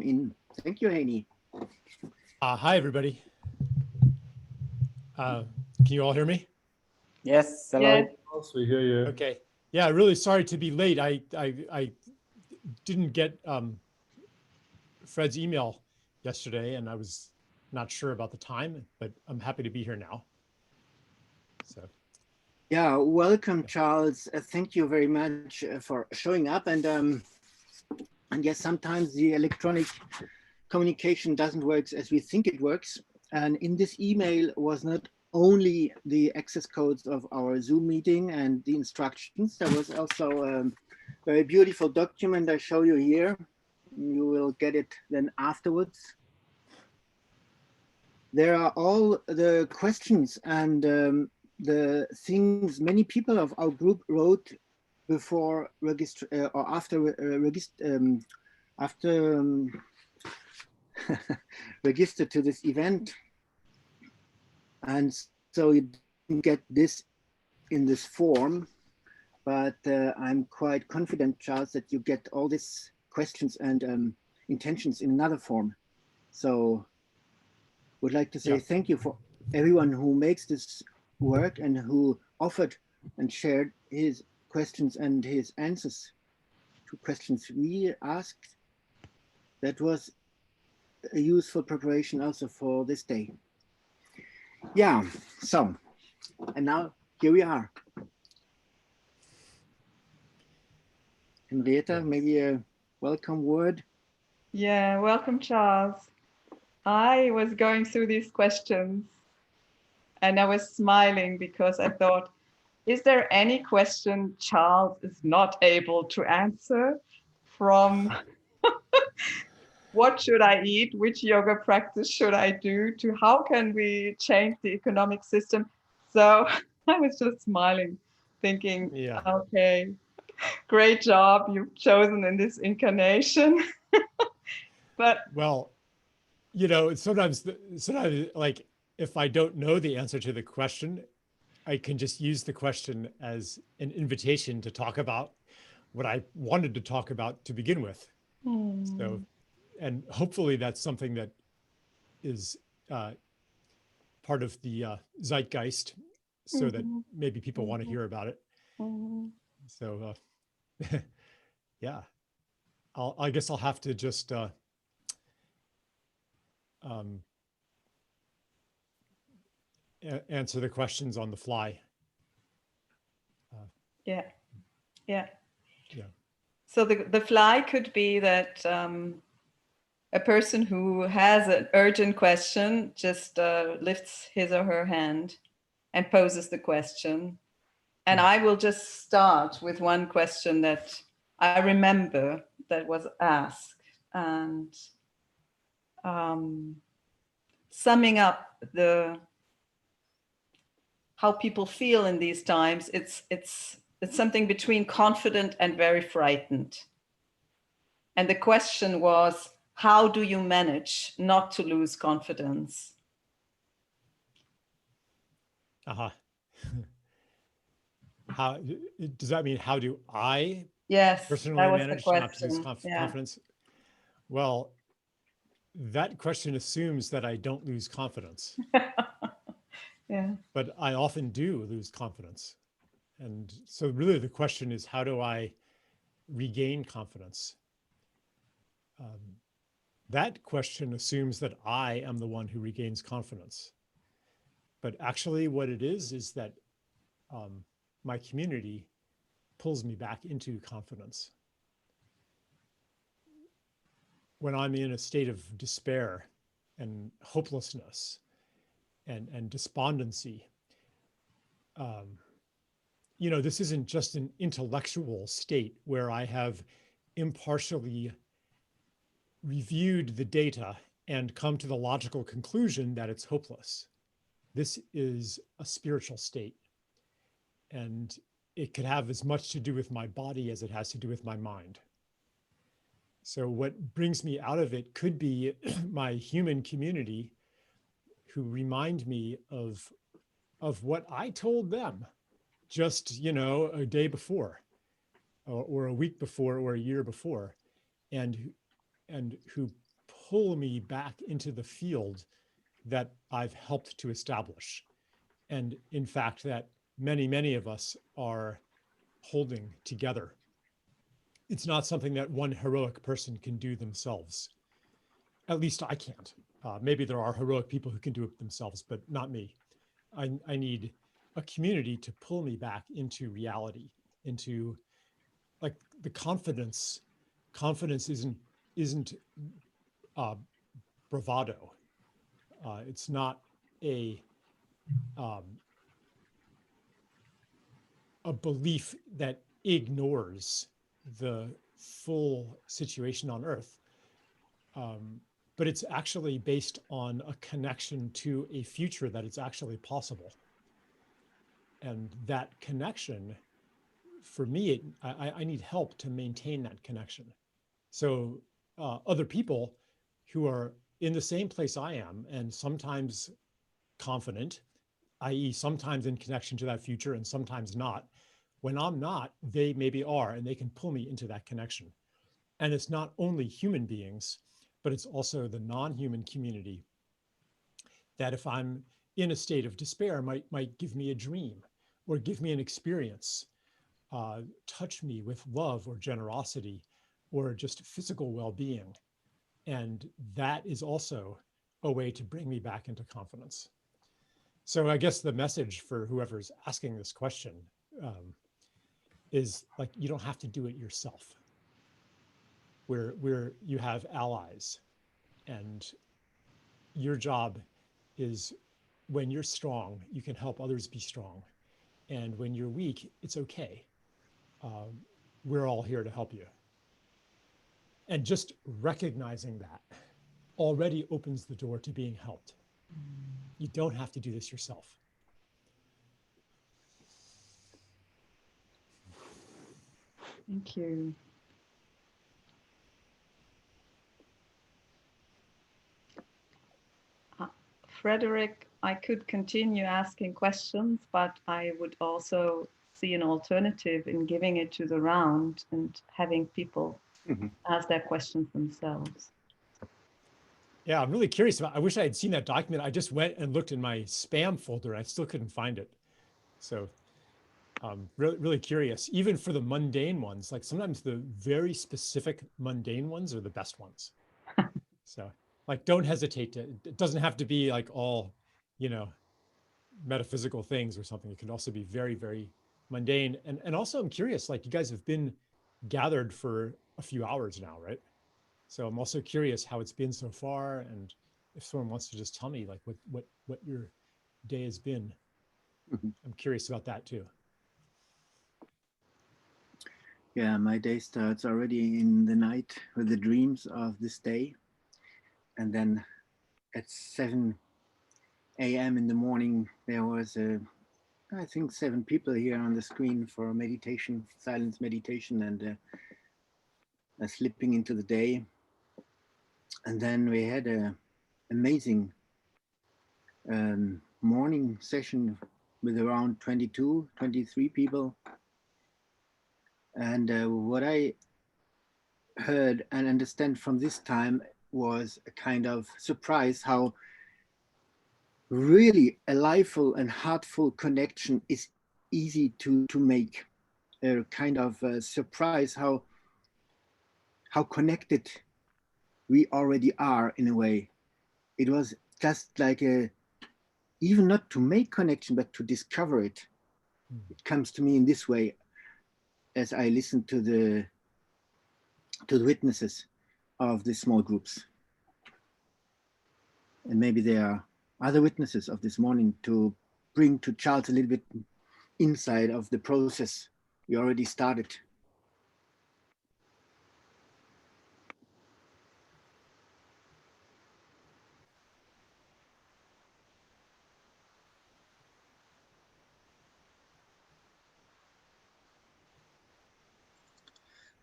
in. Thank you, Haney. Hi, everybody. Can you all hear me? Yes, hello. Yes. Yes, we hear you. Okay. Yeah, really sorry to be late. I didn't get Fred's email yesterday, and I was not sure about the time, but I'm happy to be here now. So. Yeah, welcome, Charles. Thank you very much for showing up. And yes, sometimes the electronic communication doesn't work as we think it works. And in this email was not only the access codes of our Zoom meeting and the instructions, there was also a very beautiful document I show you here. You will get it then afterwards. There are all the questions and the things many people of our group wrote before register or after registered to this event, and so you didn't get this in this form, but I'm quite confident, Charles, that you get all these questions and intentions in another form. So would like to say thank you for everyone who makes this work and who offered and shared his questions and his answers to questions we asked. That was a useful preparation also for this day. Yeah, so, and now here we are. Henrietta, maybe a welcome word. Yeah, welcome, Charles. I was going through these questions and I was smiling because I thought, is there any question Charles is not able to answer, from what should I eat, which yoga practice should I do, to how can we change the economic system? So I was just smiling, thinking, okay, great job you've chosen in this incarnation. But well, you know, sometimes like if I don't know the answer to the question, I can just use the question as an invitation to talk about what I wanted to talk about to begin with. So, and hopefully that's something that is part of the zeitgeist, so that maybe people want to hear about it. So, yeah, I guess I'll have to just answer the questions on the fly. Yeah. So the fly could be that a person who has an urgent question just lifts his or her hand and poses the question. And I will just start with one question that I remember that was asked, and summing up how people feel in these times, it's something between confident and very frightened. And the question was, how do you manage not to lose confidence? How does that mean? How do I personally manage not to lose confidence? Well, that question assumes that I don't lose confidence. But I often do lose confidence. And so really the question is, how do I regain confidence? That question assumes that I am the one who regains confidence. But actually what it is that my community pulls me back into confidence. When I'm in a state of despair and hopelessness and despondency, you know, this isn't just an intellectual state where I have impartially reviewed the data and come to the logical conclusion that it's hopeless. This is a spiritual state, and it could have as much to do with my body as it has to do with my mind. So what brings me out of it could be my human community, who remind me of what I told them just, you know, a day before, or a week before, or a year before, and who pull me back into the field that I've helped to establish. And in fact, that many, many of us are holding together. It's not something that one heroic person can do themselves. At least I can't. Maybe there are heroic people who can do it themselves, but not me. I need a community to pull me back into reality, into like the confidence. Confidence isn't bravado. It's not a belief that ignores the full situation on Earth. But it's actually based on a connection to a future that is actually possible. And that connection, for me, I need help to maintain that connection. So other people who are in the same place I am, and sometimes confident, i.e. sometimes in connection to that future and sometimes not, when I'm not, they maybe are, and they can pull me into that connection. And it's not only human beings, but it's also the non-human community that if I'm in a state of despair might give me a dream or give me an experience, touch me with love or generosity or just physical well-being. And that is also a way to bring me back into confidence. So I guess the message for whoever's asking this question is like, you don't have to do it yourself. Where you have allies, and your job is, when you're strong, you can help others be strong. And when you're weak, it's okay. We're all here to help you. And just recognizing that already opens the door to being helped. You don't have to do this yourself. Thank you. Frédéric, I could continue asking questions, but I would also see an alternative in giving it to the round and having people ask their questions themselves. Yeah, I'm really curious about, I wish I had seen that document. I just went and looked in my spam folder. I still couldn't find it. So really, really curious, even for the mundane ones, like sometimes the very specific mundane ones are the best ones. So like, don't hesitate to, it doesn't have to be like all, you know, metaphysical things or something. It can also be very, very mundane. And also I'm curious, like you guys have been gathered for a few hours now, right? So I'm also curious how it's been so far. And if someone wants to just tell me like what your day has been, I'm curious about that too. Yeah, my day starts already in the night with the dreams of this day. And then at 7 a.m. in the morning, there was, I think, 7 people here on the screen for meditation, silence meditation, and slipping into the day. And then we had an amazing morning session with around 22, 23 people. And what I heard and understand from this time was a kind of surprise how really a liveful and heartful connection is easy to make. A kind of surprise how connected we already are in a way. It was just like even not to make connection, but to discover it. It comes to me in this way as I listen to the witnesses of the small groups. And maybe there are other witnesses of this morning to bring to Charles a little bit inside of the process we already started.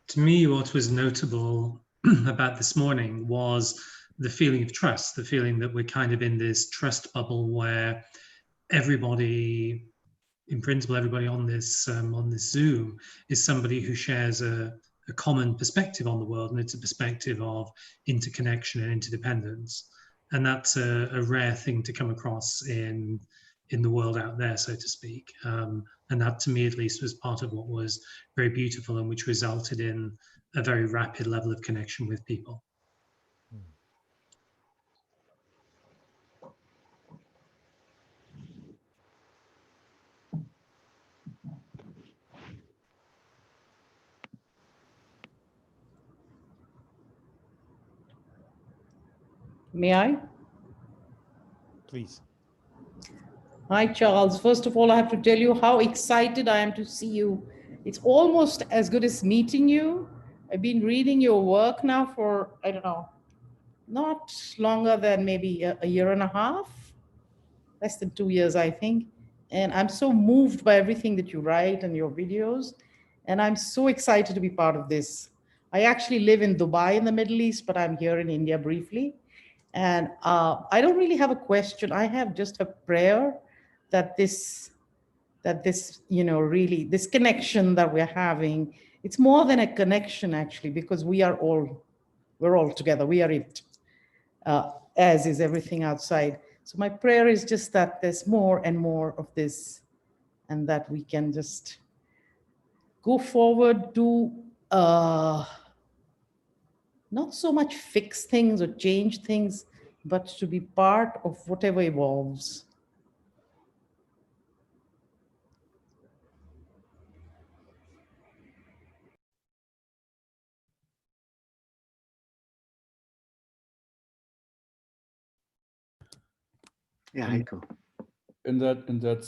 To me, what was notable about this morning was the feeling of trust, the feeling that we're kind of in this trust bubble where everybody, in principle, everybody on this Zoom is somebody who shares a a common perspective on the world, and it's a perspective of interconnection and interdependence. And that's a rare thing to come across in the world out there, so to speak. And that, to me at least, was part of what was very beautiful and which resulted in a very rapid level of connection with people. May I? Please. Hi, Charles. First of all, I have to tell you how excited I am to see you. It's almost as good as meeting you. I've been reading your work now for, I don't know, not longer than maybe a year and a half, less than 2 years, I think. And I'm so moved by everything that you write and your videos. And I'm so excited to be part of this. I actually live in Dubai in the Middle East, but I'm here in India briefly. And I don't really have a question. I have just a prayer that this, really, this connection that we're having, it's more than a connection actually, because we're all together, we are it, as is everything outside. So my prayer is just that there's more and more of this, and that we can just go forward, do not so much fix things or change things, but to be part of whatever evolves. Yeah, Heiko. In that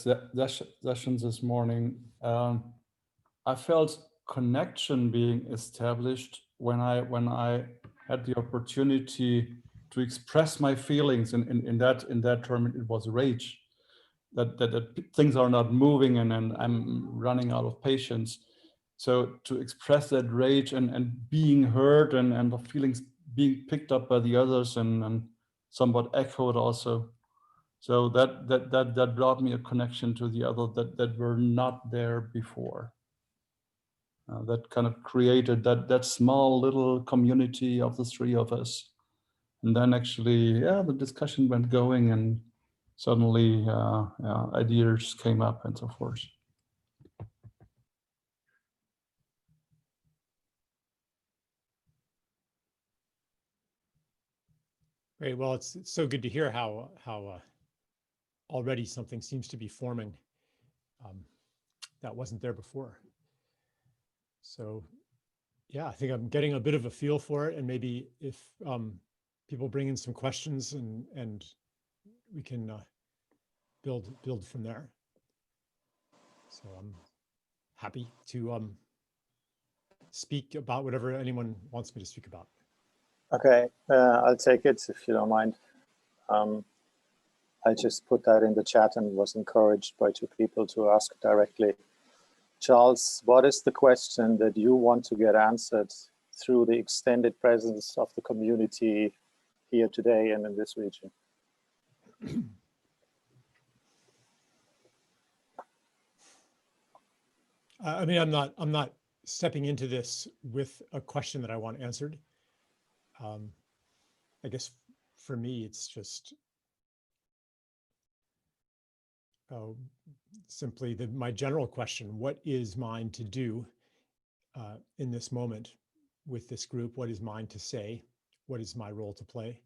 session this morning, I felt connection being established when I had the opportunity to express my feelings in that term. It was rage, that things are not moving, and I'm running out of patience. So to express that rage and being heard, and the feelings being picked up by the others and somewhat echoed also. So that brought me a connection to the other that were not there before. That kind of created that small little community of the three of us. And then actually, yeah, the discussion went going, and suddenly ideas came up and so forth. Great. Well, it's so good to hear how already something seems to be forming that wasn't there before. So yeah, I think I'm getting a bit of a feel for it, and maybe if people bring in some questions and we can build from there. So I'm happy to speak about whatever anyone wants me to speak about. Okay, I'll take it if you don't mind. I just put that in the chat and was encouraged by 2 people to ask directly. Charles, what is the question that you want to get answered through the extended presence of the community here today and in this region? I mean, I'm not stepping into this with a question that I want answered. I guess for me, it's just simply my general question: what is mine to do in this moment with this group? What is mine to say? What is my role to play?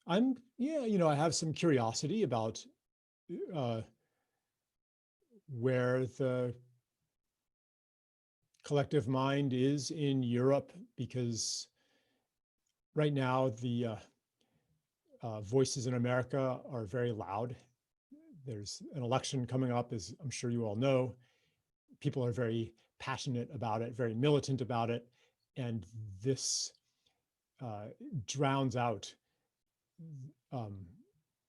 I have some curiosity about where the collective mind is in Europe, because right now the voices in America are very loud. There's an election coming up, as I'm sure you all know. People are very passionate about it, very militant about it, and this drowns out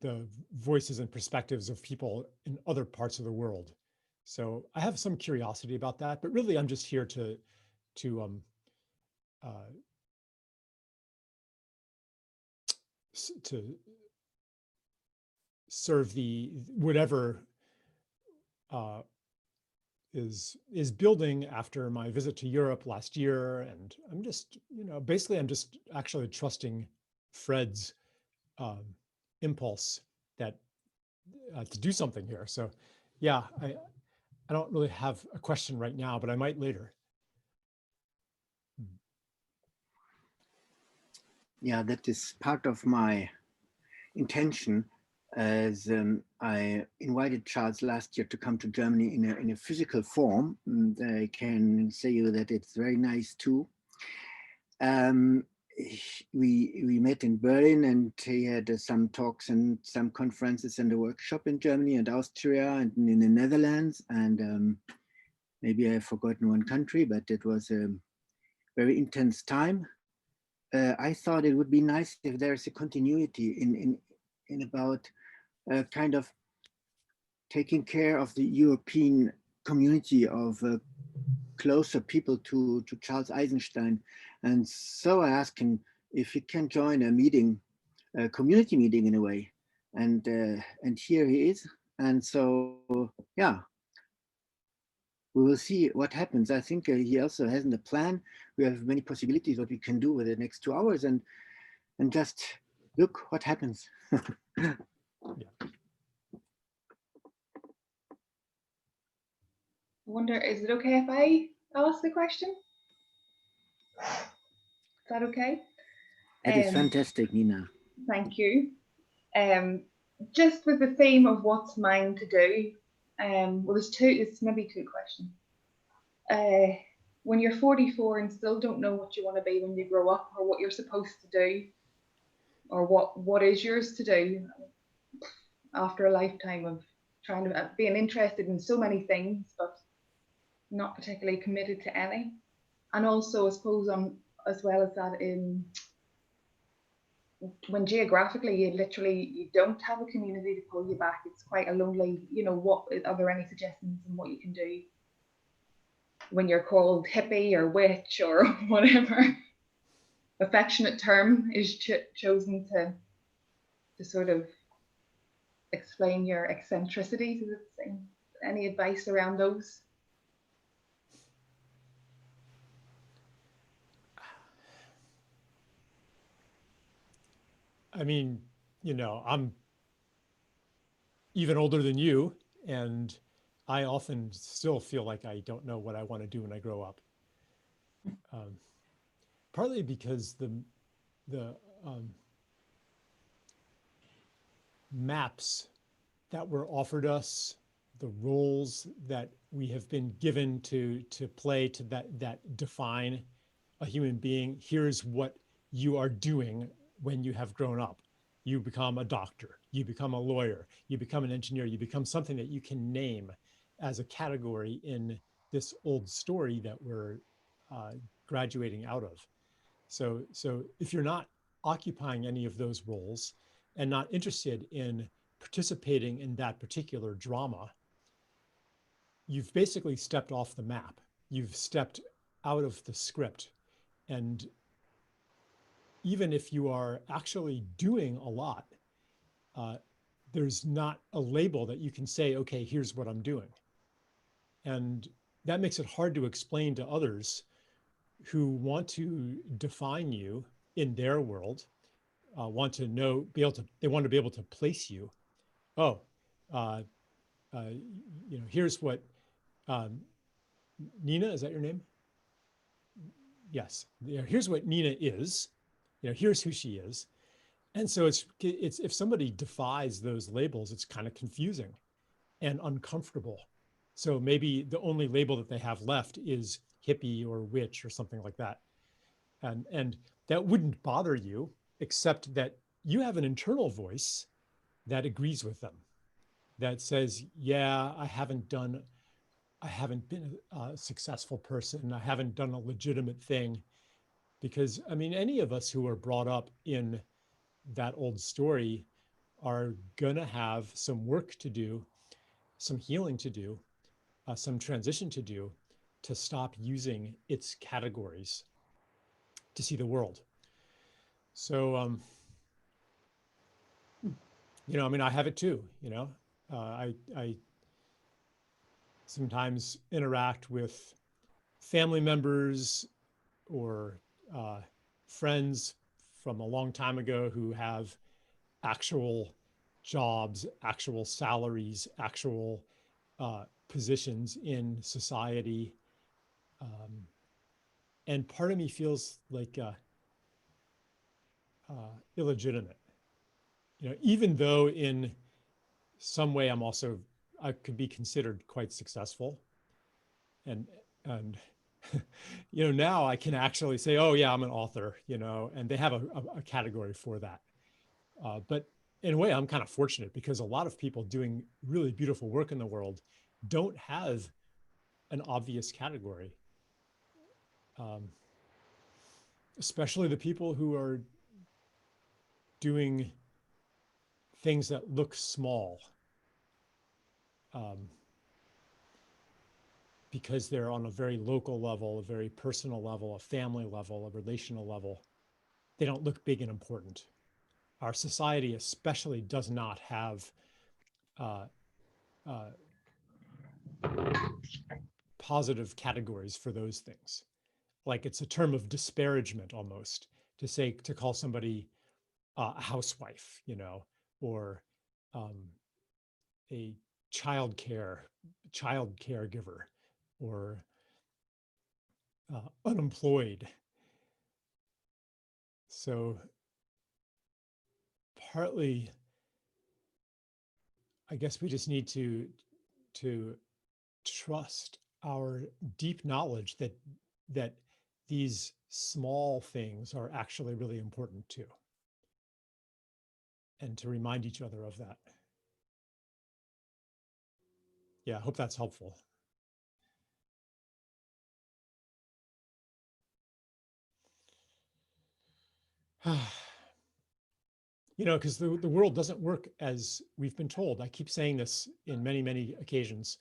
the voices and perspectives of people in other parts of the world. So I have some curiosity about that, but really I'm just here to serve the whatever is building after my visit to Europe last year, and I'm just, basically I'm just actually trusting Fred's impulse that to do something here. So, yeah, I don't really have a question right now, but I might later. Yeah, that is part of my intention, as I invited Charles last year to come to Germany in a physical form. And I can say you that it's very nice too. We met in Berlin, and he had some talks and some conferences and a workshop in Germany and Austria and in the Netherlands. And maybe I've forgotten one country, but it was a very intense time. I thought it would be nice if there's a continuity in about kind of taking care of the European community of closer people to Charles Eisenstein. And so I asked him if he can join a meeting, a community meeting in a way. And here he is. And so, yeah, we will see what happens. I think he also hasn't a plan. We have many possibilities what we can do with the next 2 hours, and just look what happens. Yeah. I wonder, is it okay if I ask the question? Is that okay? That is fantastic, Nina. Thank you. Just with the theme of what's mine to do, well, it's maybe two questions. When you're 44 and still don't know what you want to be when you grow up, or what you're supposed to do, or what is yours to do after a lifetime of trying to being interested in so many things, but not particularly committed to any. And also, I suppose, as well as that, when geographically you don't have a community to pull you back, it's quite a lonely, are there any suggestions on what you can do when you're called hippie or witch or whatever affectionate term is chosen to sort of explain your eccentricities? Any advice around those? I mean, I'm even older than you, and I often still feel like I don't know what I want to do when I grow up. Partly because the maps that were offered us, the roles that we have been given to play to that define a human being. Here's what you are doing when you have grown up. You become a doctor, you become a lawyer, you become an engineer, you become something that you can name as a category in this old story that we're graduating out of. So if you're not occupying any of those roles and not interested in participating in that particular drama, you've basically stepped off the map. You've stepped out of the script. And even if you are actually doing a lot, there's not a label that you can say, okay, here's what I'm doing. And that makes it hard to explain to others who want to define you in their world, they want to be able to place you. Here's what, Nina, is that your name? Yes, here's what Nina is. Here's who she is. And so it's if somebody defies those labels, it's kind of confusing and uncomfortable. So maybe the only label that they have left is hippie or witch or something like that. And that wouldn't bother you, except that you have an internal voice that agrees with them, that says, yeah, I haven't been a successful person. I haven't done a legitimate thing. Because, I mean, any of us who are brought up in that old story are gonna have some work to do, some healing to do, some transition to do, to stop using its categories to see the world. So, I mean, I have it too, I sometimes interact with family members or friends from a long time ago who have actual jobs, actual salaries, actual positions in society. And part of me feels like illegitimate, you know, even though in some way I could be considered quite successful. And you know, now I can actually say, oh yeah, I'm an author, you know, and they have a category for that. But in a way, I'm kind of fortunate because a lot of people doing really beautiful work in the world don't have an obvious category. Especially the people who are doing things that look small. Because they're on a very local level, a very personal level, a family level, a relational level. They don't look big and important. Our society especially does not have positive categories for those things. Like it's a term of disparagement almost to call somebody a housewife, you know, or a child caregiver, or unemployed. So partly, I guess we just need to trust our deep knowledge that these small things are actually really important too, and to remind each other of that. Yeah, I hope that's helpful. You know, because the world doesn't work as we've been told. I keep saying this in many, many occasions.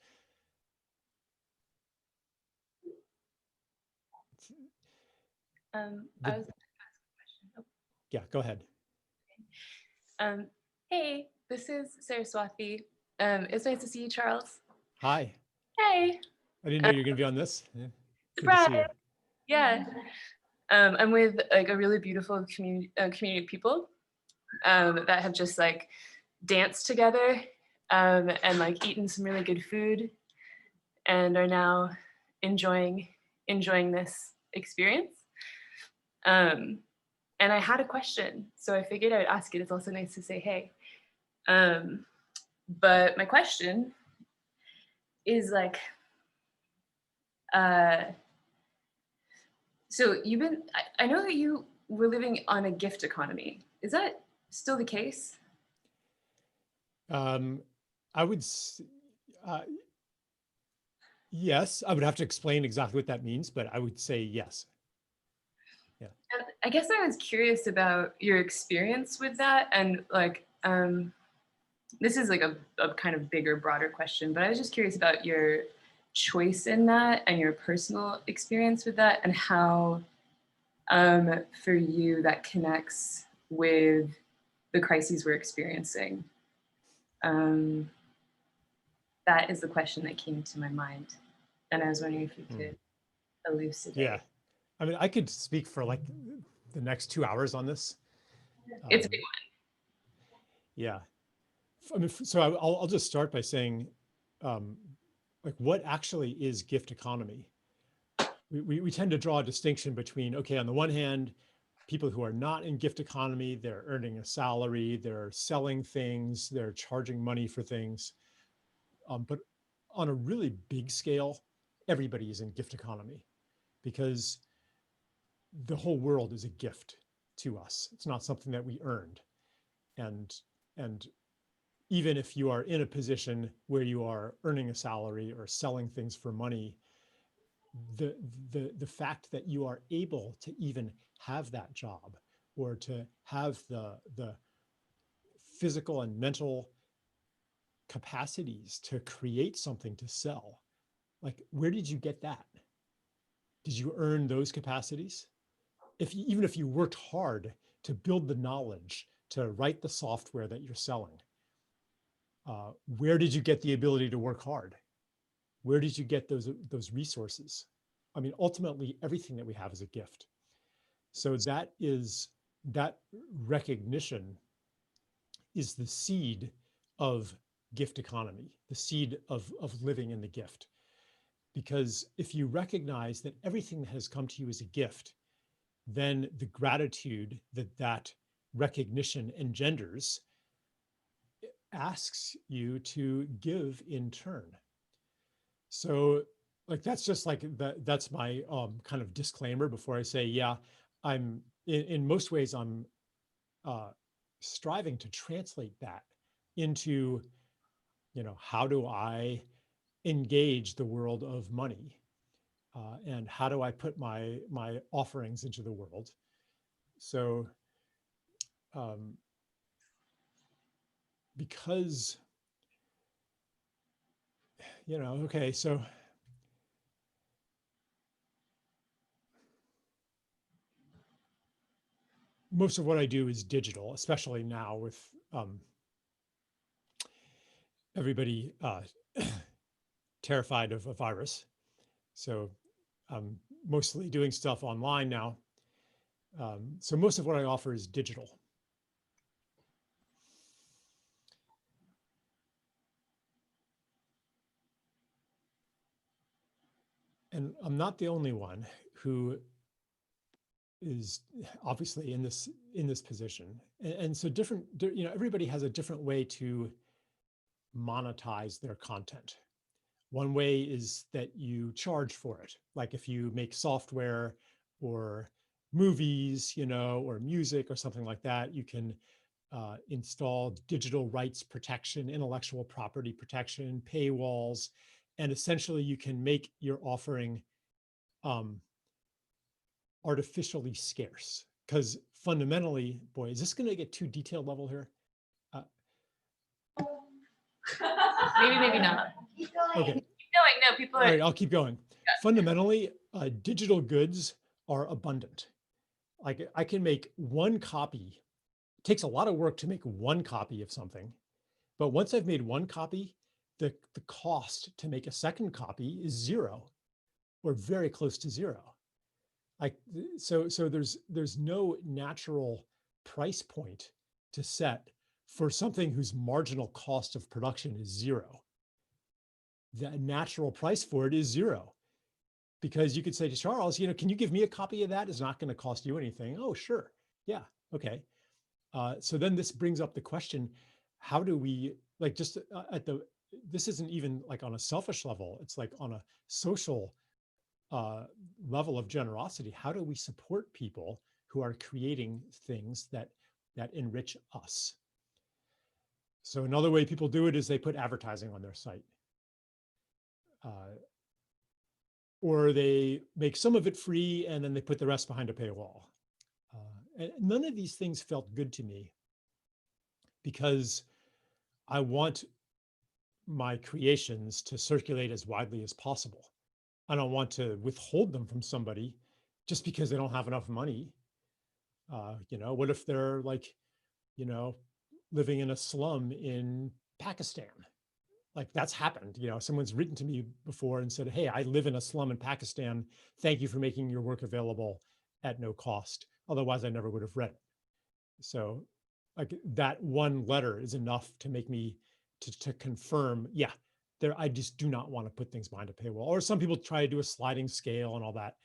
I was going to ask a question. Oh. Yeah, go ahead. Hey, this is Saraswati. It's nice to see you, Charles. Hi. Hey. I didn't know you were going to be on this. Yeah. Surprise. Yeah. I'm with like a really beautiful community of people that have just like danced together and like eaten some really good food and are now enjoying this experience. And I had a question, so I figured I'd ask it. It's also nice to say hey. But my question is like, so I know that you were living on a gift economy. Is that still the case? I would, yes, I would have to explain exactly what that means, but I would say yes. Yeah. And I guess I was curious about your experience with that, and like, this is like a kind of bigger, broader question, but I was just curious about your choice in that and your personal experience with that, and how for you that connects with the crises we're experiencing. That is the question that came to my mind, and I was wondering if you could elucidate. Yeah, I mean, I could speak for like the next 2 hours on this. It's a big one. Yeah, I mean, so I'll just start by saying, like, what actually is gift economy? We tend to draw a distinction between, okay, on the one hand, people who are not in gift economy, they're earning a salary, they're selling things, they're charging money for things. But on a really big scale, everybody is in gift economy because the whole world is a gift to us. It's not something that we earned. And even if you are in a position where you are earning a salary or selling things for money, the fact that you are able to even have that job or to have the physical and mental capacities to create something to sell, like, where did you get that? Did you earn those capacities? Even if you worked hard to build the knowledge to write the software that you're selling, where did you get the ability to work hard? where did you get those resources? I mean, ultimately, everything that we have is a gift. So that recognition is the seed of gift economy, the seed of living in the gift. Because if you recognize that everything that has come to you is a gift, then the gratitude that recognition engenders asks you to give in turn. So like, that's just like, that's my kind of disclaimer before I say, yeah, I'm in most ways, I'm striving to translate that into, how do I engage the world of money? And how do I put my offerings into the world? So, because, okay, so most of what I do is digital, especially now with everybody terrified of a virus. So I'm mostly doing stuff online now. So most of what I offer is digital. And I'm not the only one who is obviously in this position. And so everybody has a different way to monetize their content. One way is that you charge for it. Like if you make software or movies, or music or something like that, you can install digital rights protection, intellectual property protection, paywalls, and essentially you can make your offering artificially scarce. Because fundamentally, boy, is this going to get too detailed level here? Maybe not. Okay. Keep going. No, people are. All right, I'll keep going. Yeah. Fundamentally, digital goods are abundant. Like I can make one copy. It takes a lot of work to make one copy of something. But once I've made one copy, the cost to make a second copy is zero or very close to zero. Like, so there's no natural price point to set for something whose marginal cost of production is zero. The natural price for it is zero. Because you could say to Charles, can you give me a copy of that? It's not going to cost you anything. Oh, sure. Yeah. Okay. So then this brings up the question, how do we, like, just this isn't even like on a selfish level. It's like on a social level of generosity. How do we support people who are creating things that enrich us? So another way people do it is they put advertising on their site. Or they make some of it free and then they put the rest behind a paywall. And none of these things felt good to me because I want my creations to circulate as widely as possible. I don't want to withhold them from somebody just because they don't have enough money. What if they're like, living in a slum in Pakistan? Like that's happened. Someone's written to me before and said, hey, I live in a slum in Pakistan. Thank you for making your work available at no cost. Otherwise, I never would have read it. So like that one letter is enough to make me to confirm, yeah, I just do not want to put things behind a paywall. Or some people try to do a sliding scale and all that.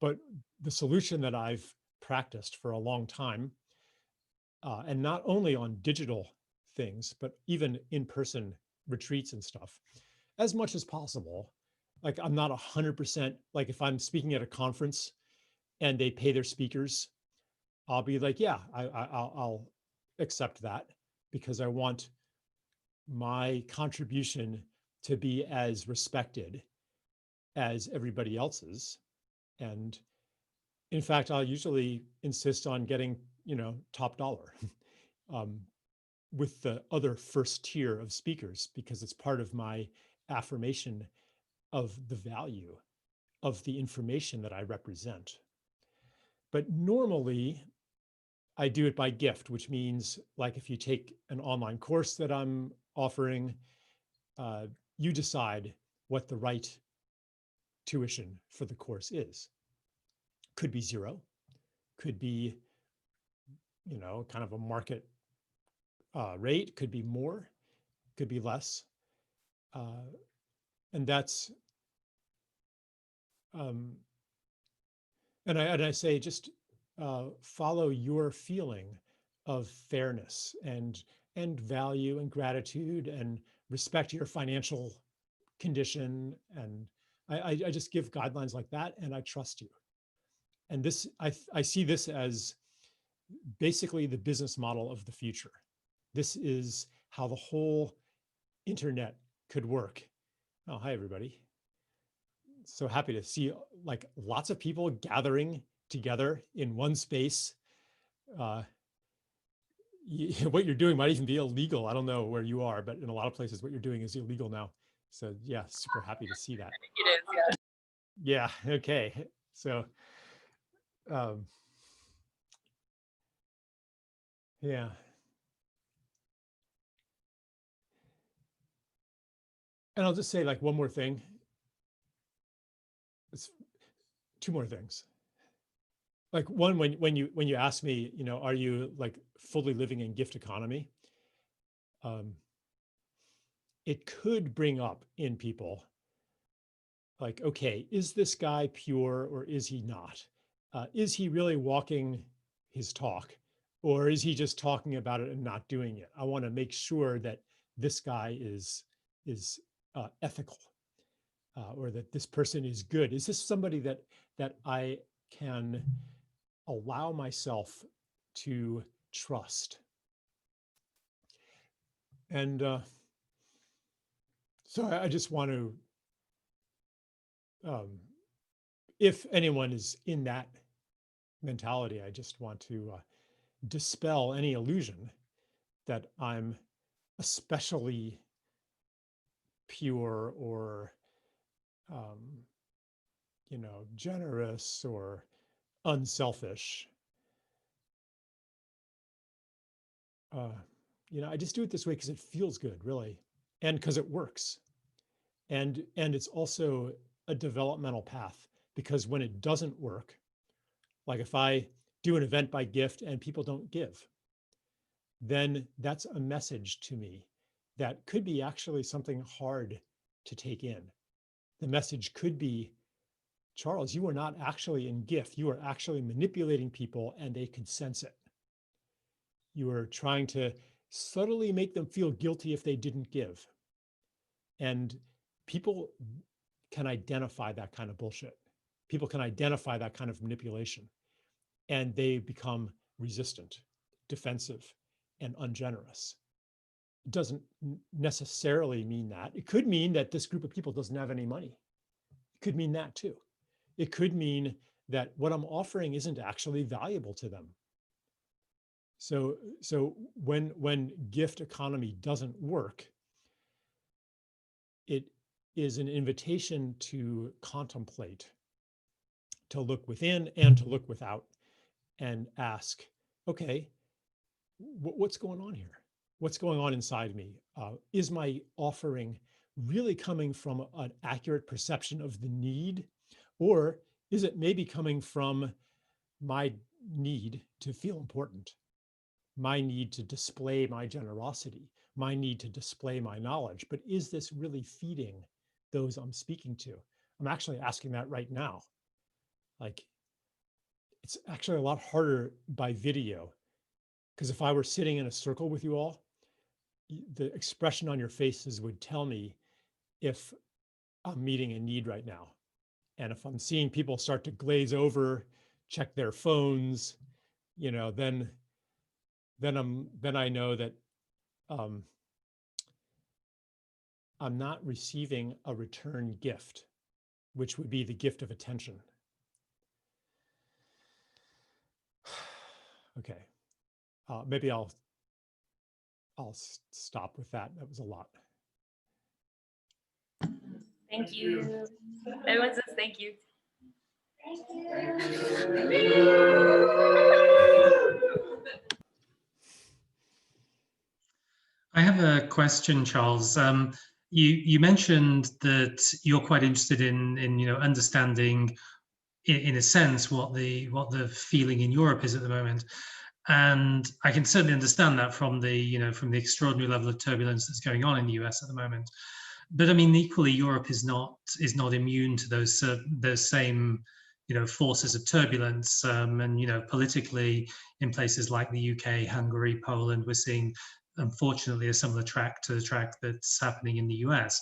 But the solution that I've practiced for a long time, and not only on digital things, but even in-person retreats and stuff, as much as possible. Like I'm not 100%, like if I'm speaking at a conference and they pay their speakers, I'll be like, yeah, I'll accept that because I want my contribution to be as respected as everybody else's. And in fact, I'll usually insist on getting, top dollar with the other first tier of speakers, because it's part of my affirmation of the value of the information that I represent. But normally I do it by gift, which means like if you take an online course that I'm offering, you decide what the right tuition for the course is. Could be zero, could be, you know, kind of a market rate, could be more, could be less. And that's, and I say just follow your feeling of fairness and value and gratitude and respect your financial condition. And I just give guidelines like that, and I trust you. And this, I see this as basically the business model of the future. This is how the whole internet could work. Oh, hi, everybody. So happy to see like lots of people gathering together in one space. What you're doing might even be illegal. I don't know where you are, but in a lot of places, what you're doing is illegal now. So yeah, super happy to see that. I think it is, yeah. Yeah, okay. So, yeah. And I'll just say like one more thing. It's two more things. Like one, when you ask me, you know, are you like fully living in gift economy? It could bring up in people like, okay, is this guy pure or is he not? Is he really walking his talk, or is he just talking about it and not doing it? I want to make sure that this guy is ethical, or that this person is good. Is this somebody that I can allow myself to trust? And so I just want to, if anyone is in that mentality, I just want to dispel any illusion that I'm especially pure or, you know, generous or unselfish. You know, I just do it this way because it feels good, really, and because it works. And it's also a developmental path, because when it doesn't work, like if I do an event by gift and people don't give, then that's a message to me that could be actually something hard to take in. The message could be, Charles, you are not actually in gift. You are actually manipulating people, and they can sense it. You are trying to subtly make them feel guilty if they didn't give. And people can identify that kind of bullshit. People can identify that kind of manipulation, and they become resistant, defensive, and ungenerous. It doesn't necessarily mean that. It could mean that this group of people doesn't have any money. It could mean that too. It could mean that what I'm offering isn't actually valuable to them. So when gift economy doesn't work, it is an invitation to contemplate, to look within and to look without, and ask, okay, what's going on here? What's going on inside me? Is my offering really coming from an accurate perception of the need? Or is it maybe coming from my need to feel important, my need to display my generosity, my need to display my knowledge? But is this really feeding those I'm speaking to? I'm actually asking that right now. Like, it's actually a lot harder by video, because if I were sitting in a circle with you all, the expression on your faces would tell me if I'm meeting a need right now. And if I'm seeing people start to glaze over, check their phones, you know, then I know that I'm not receiving a return gift, which would be the gift of attention. Okay, maybe I'll stop with that. That was a lot. Thank you. Everyone says thank you. I have a question, Charles. you mentioned that you're quite interested in understanding, in a sense, what the feeling in Europe is at the moment, and I can certainly understand that from the from the extraordinary level of turbulence that's going on in the US at the moment. But I mean, equally, Europe is not immune to those same forces of turbulence, and politically in places like the UK, Hungary, Poland, we're seeing, unfortunately, a similar track to the track that's happening in the US.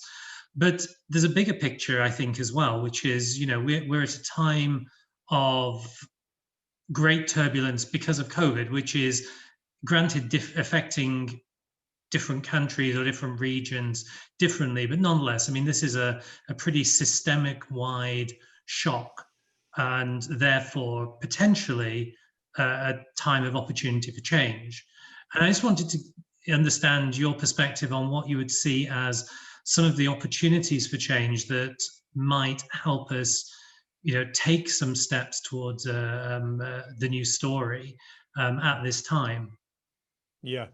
But there's a bigger picture, I think, as well, which is we're at a time of great turbulence because of COVID, which is granted affecting different countries or different regions differently, but nonetheless, I mean, this is a pretty systemic wide shock, and therefore potentially a time of opportunity for change. And I just wanted to understand your perspective on what you would see as some of the opportunities for change that might help us take some steps towards the new story at this time. Yeah.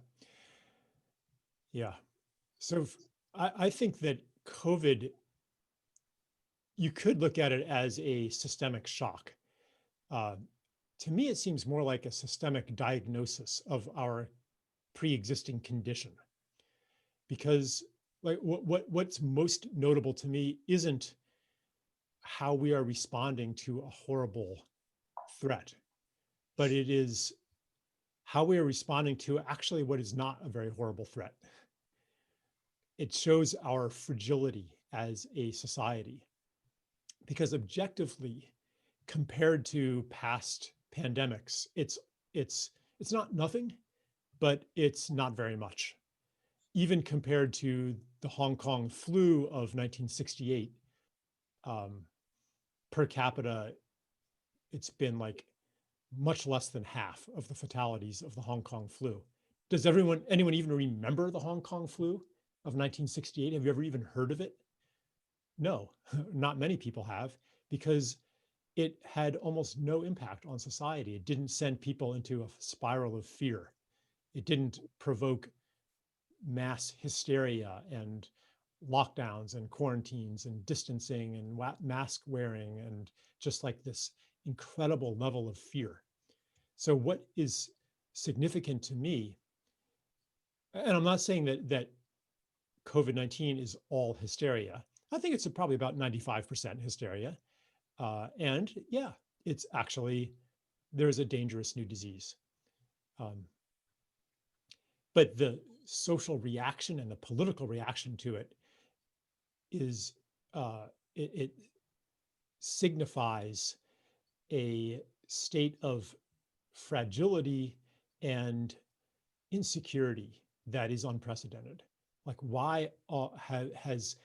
Yeah. So I think that COVID, you could look at it as a systemic shock. To me, it seems more like a systemic diagnosis of our pre-existing condition, because like what's most notable to me isn't how we are responding to a horrible threat, but it is how we are responding to actually what is not a very horrible threat. It shows our fragility as a society, because objectively, compared to past pandemics, it's not nothing, but it's not very much. Even compared to the Hong Kong flu of 1968, per capita, it's been like much less than half of the fatalities of the Hong Kong flu. Does anyone even remember the Hong Kong flu of 1968? Have you ever even heard of it? No, not many people have, because it had almost no impact on society. It didn't send people into a spiral of fear. It didn't provoke mass hysteria and lockdowns and quarantines and distancing and mask wearing and just like this incredible level of fear. So what is significant to me, and I'm not saying that COVID-19 is all hysteria. I think it's probably about 95% hysteria. And yeah, it's actually, there's a dangerous new disease. But the social reaction and the political reaction to it is, it signifies a state of fragility and insecurity that is unprecedented. Like, why has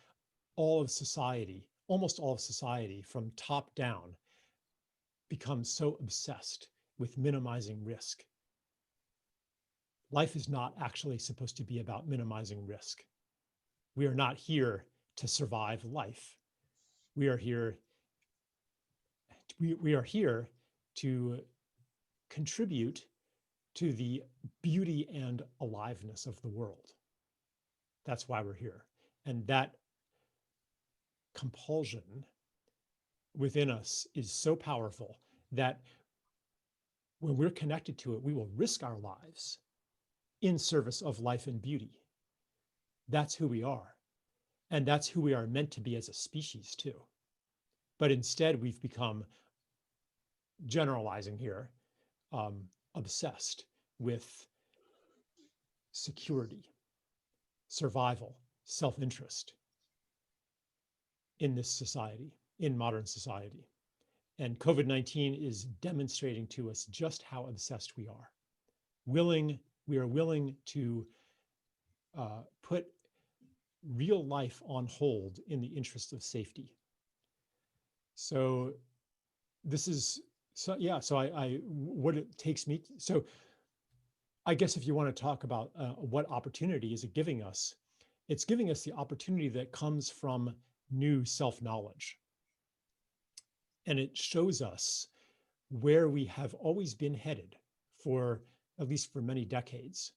all of society, almost all of society from top down, become so obsessed with minimizing risk? Life is not actually supposed to be about minimizing risk. We are not here to survive life. We are here to contribute to the beauty and aliveness of the world. That's why we're here. And that compulsion within us is so powerful that when we're connected to it, we will risk our lives in service of life and beauty. That's who we are. And that's who we are meant to be as a species too. But instead, we've become, generalizing here, obsessed with security, survival, self-interest in this society, in modern society. And COVID-19 is demonstrating to us just how obsessed we are. We are willing to put real life on hold in the interest of safety. So this is, so yeah, so what it takes me, so I guess if you want to talk about what opportunity is it giving us, it's giving us the opportunity that comes from new self-knowledge. And it shows us where we have always been headed for, at least for many decades,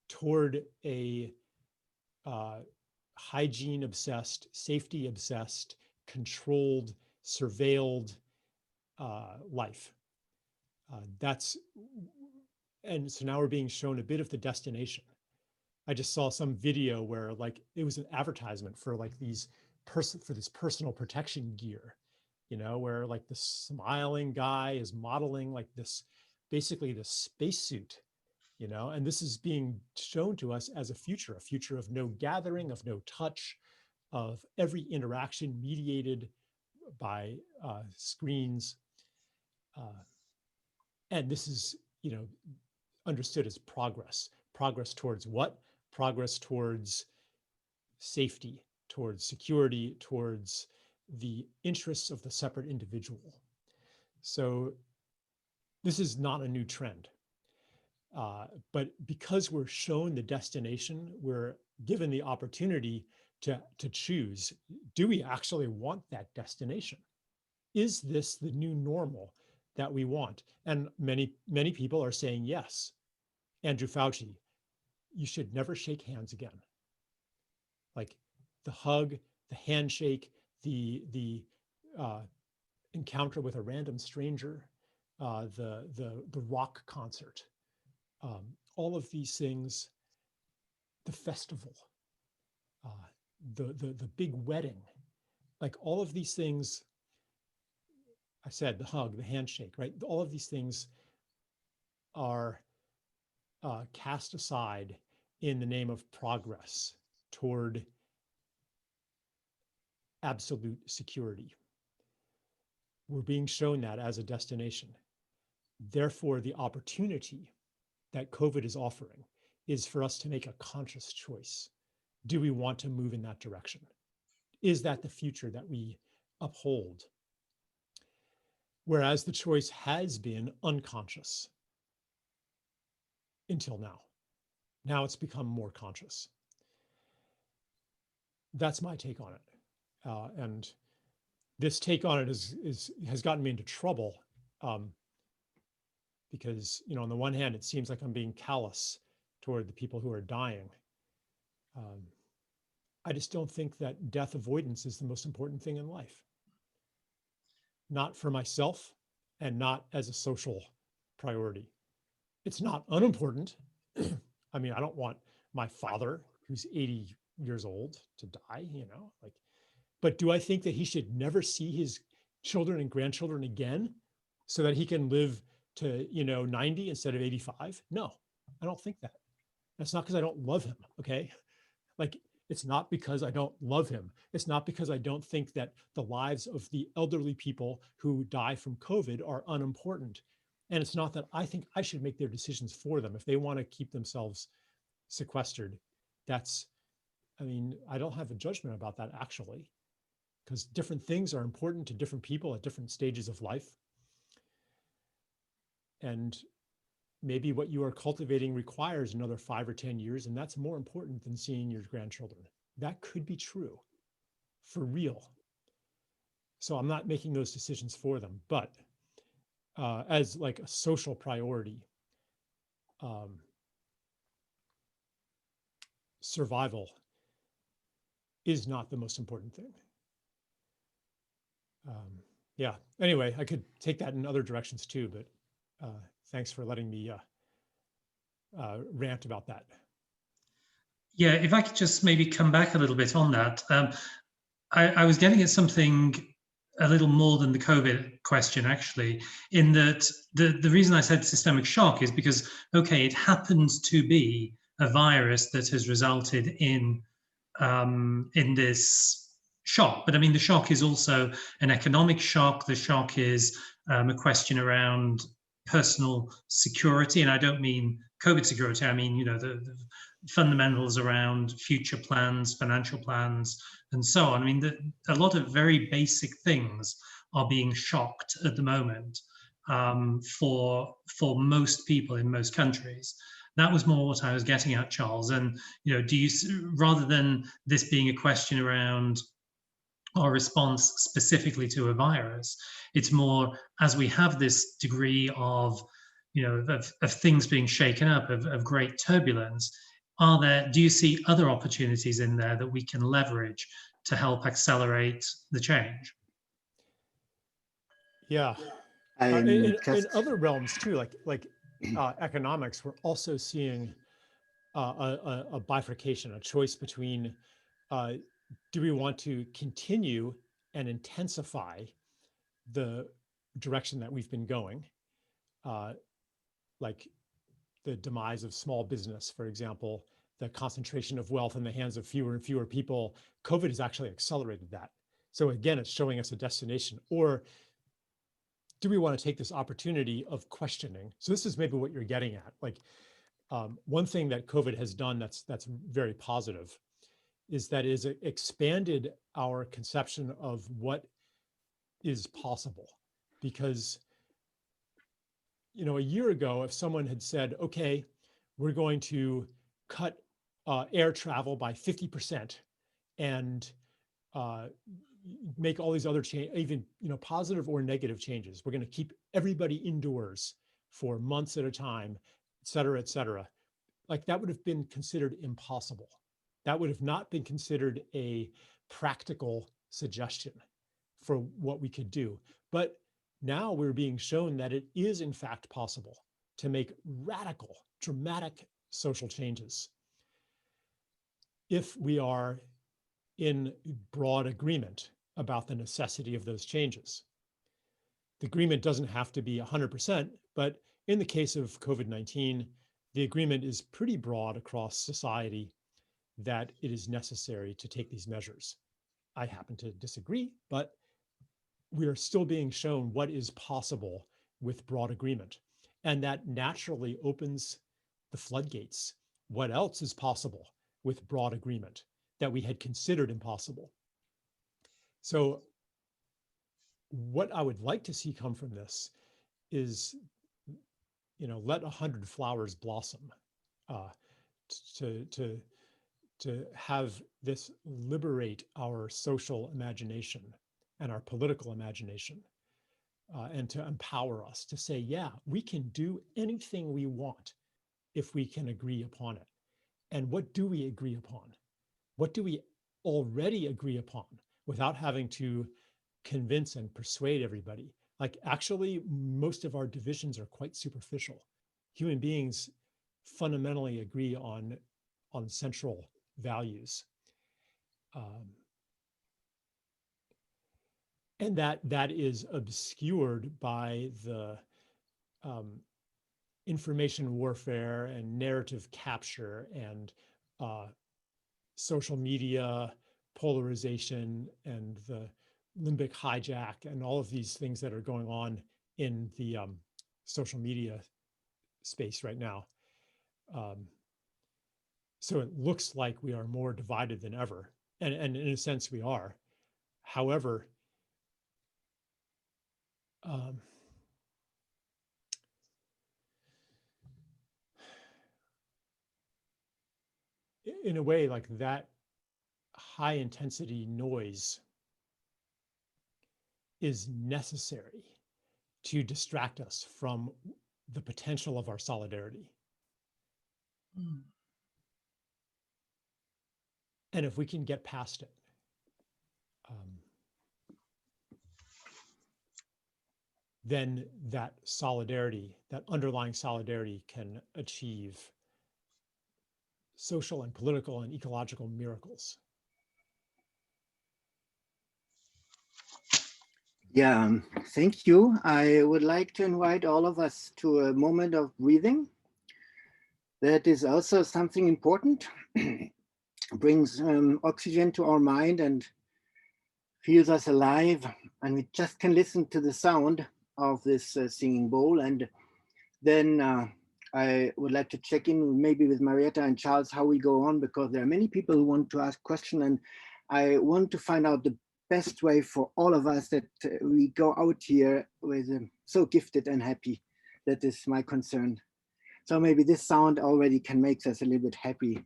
toward a hygiene obsessed, safety obsessed, controlled, surveilled life. And so now we're being shown a bit of the destination. I just saw some video where like it was an advertisement for like this personal protection gear, you know, where like the smiling guy is modeling like this, basically the spacesuit, you know, and this is being shown to us as a future of no gathering, of no touch, of every interaction mediated by screens. And this is, you know, understood as progress. Progress towards what? Progress towards safety, towards security, towards the interests of the separate individual. So this is not a new trend. But because we're shown the destination, we're given the opportunity to choose, do we actually want that destination? Is this the new normal that we want? And many people are saying yes. Andrew Fauci, you should never shake hands again. Like the hug, the handshake, the encounter with a random stranger, the rock concert, all of these things, the festival, the big wedding, like all of these things. I said the hug, the handshake, right? All of these things are cast aside in the name of progress toward absolute security. We're being shown that as a destination. Therefore, the opportunity that COVID is offering is for us to make a conscious choice. Do we want to move in that direction? Is that the future that we uphold? Whereas the choice has been unconscious until now. Now it's become more conscious. That's my take on it. And this take on it has gotten me into trouble because, you know, on the one hand, it seems like I'm being callous toward the people who are dying. I just don't think that death avoidance is the most important thing in life. Not for myself and not as a social priority. It's not unimportant. I mean, I don't want my father, who's 80 years old, to die, you know, like, but do I think that he should never see his children and grandchildren again so that he can live to, you know, 90 instead of 85? No, I don't think that. That's not because I don't love him, okay? Like, it's not because I don't love him. It's not because I don't think that the lives of the elderly people who die from COVID are unimportant. And it's not that I think I should make their decisions for them. If they want to keep themselves sequestered, that's, I mean, I don't have a judgment about that actually, because different things are important to different people at different stages of life. And maybe what you are cultivating requires another 5 or 10 years, and that's more important than seeing your grandchildren. That could be true, for real. So I'm not making those decisions for them, but as like a social priority, survival is not the most important thing. Yeah, anyway, I could take that in other directions too, but thanks for letting me rant about that. Yeah, if I could just maybe come back a little bit on that. I was getting at something a little more than the COVID question, actually, in that the reason I said systemic shock is because, okay, it happens to be a virus that has resulted in this shock. But I mean, the shock is also an economic shock. The shock is a question around personal security. And I don't mean COVID security. I mean, you know, the fundamentals around future plans, financial plans, and so on. I mean, a lot of very basic things are being shocked at the moment for most people in most countries. That was more what I was getting at, Charles. And, you know, do you, rather than this being a question around our response specifically to a virus, it's more as we have this degree of, you know, of things being shaken up, of great turbulence, do you see other opportunities in there that we can leverage to help accelerate the change? Yeah. In other realms too, like economics, we're also seeing a bifurcation, a choice between do we want to continue and intensify the direction that we've been going, like the demise of small business, for example, the concentration of wealth in the hands of fewer and fewer people. COVID has actually accelerated that. So again, it's showing us a destination. Or do we want to take this opportunity of questioning? So this is maybe what you're getting at. Like one thing that COVID has done that's very positive is that it has expanded our conception of what is possible. Because, you know, a year ago, if someone had said, okay, we're going to cut air travel by 50% and make all these other changes, even, you know, positive or negative changes. We're going to keep everybody indoors for months at a time, et cetera, like that would have been considered impossible. That would have not been considered a practical suggestion for what we could do. But now we're being shown that it is in fact possible to make radical, dramatic social changes if we are in broad agreement about the necessity of those changes. The agreement doesn't have to be 100%, but in the case of COVID-19, the agreement is pretty broad across society that it is necessary to take these measures. I happen to disagree, but we are still being shown what is possible with broad agreement. And that naturally opens the floodgates. What else is possible with broad agreement that we had considered impossible? So what I would like to see come from this is, you know, let 100 flowers blossom, to have this liberate our social imagination and our political imagination, and to empower us to say, yeah, we can do anything we want if we can agree upon it. And what do we agree upon? What do we already agree upon without having to convince and persuade everybody? Like actually, most of our divisions are quite superficial. Human beings fundamentally agree on central values. And that is obscured by the information warfare and narrative capture and social media polarization and the limbic hijack and all of these things that are going on in the social media space right now. So it looks like we are more divided than ever. And in a sense we are. However, in a way, like that high intensity noise is necessary to distract us from the potential of our solidarity. And if we can get past it, then that solidarity, that underlying solidarity, can achieve social and political and ecological miracles. Yeah, thank you. I would like to invite all of us to a moment of breathing. That is also something important. Brings oxygen to our mind and feels us alive. And we just can listen to the sound of this singing bowl. And then I would like to check in maybe with Marietta and Charles how we go on, because there are many people who want to ask questions, and I want to find out the best way for all of us that we go out here with so gifted and happy. That is my concern. So maybe this sound already can make us a little bit happy.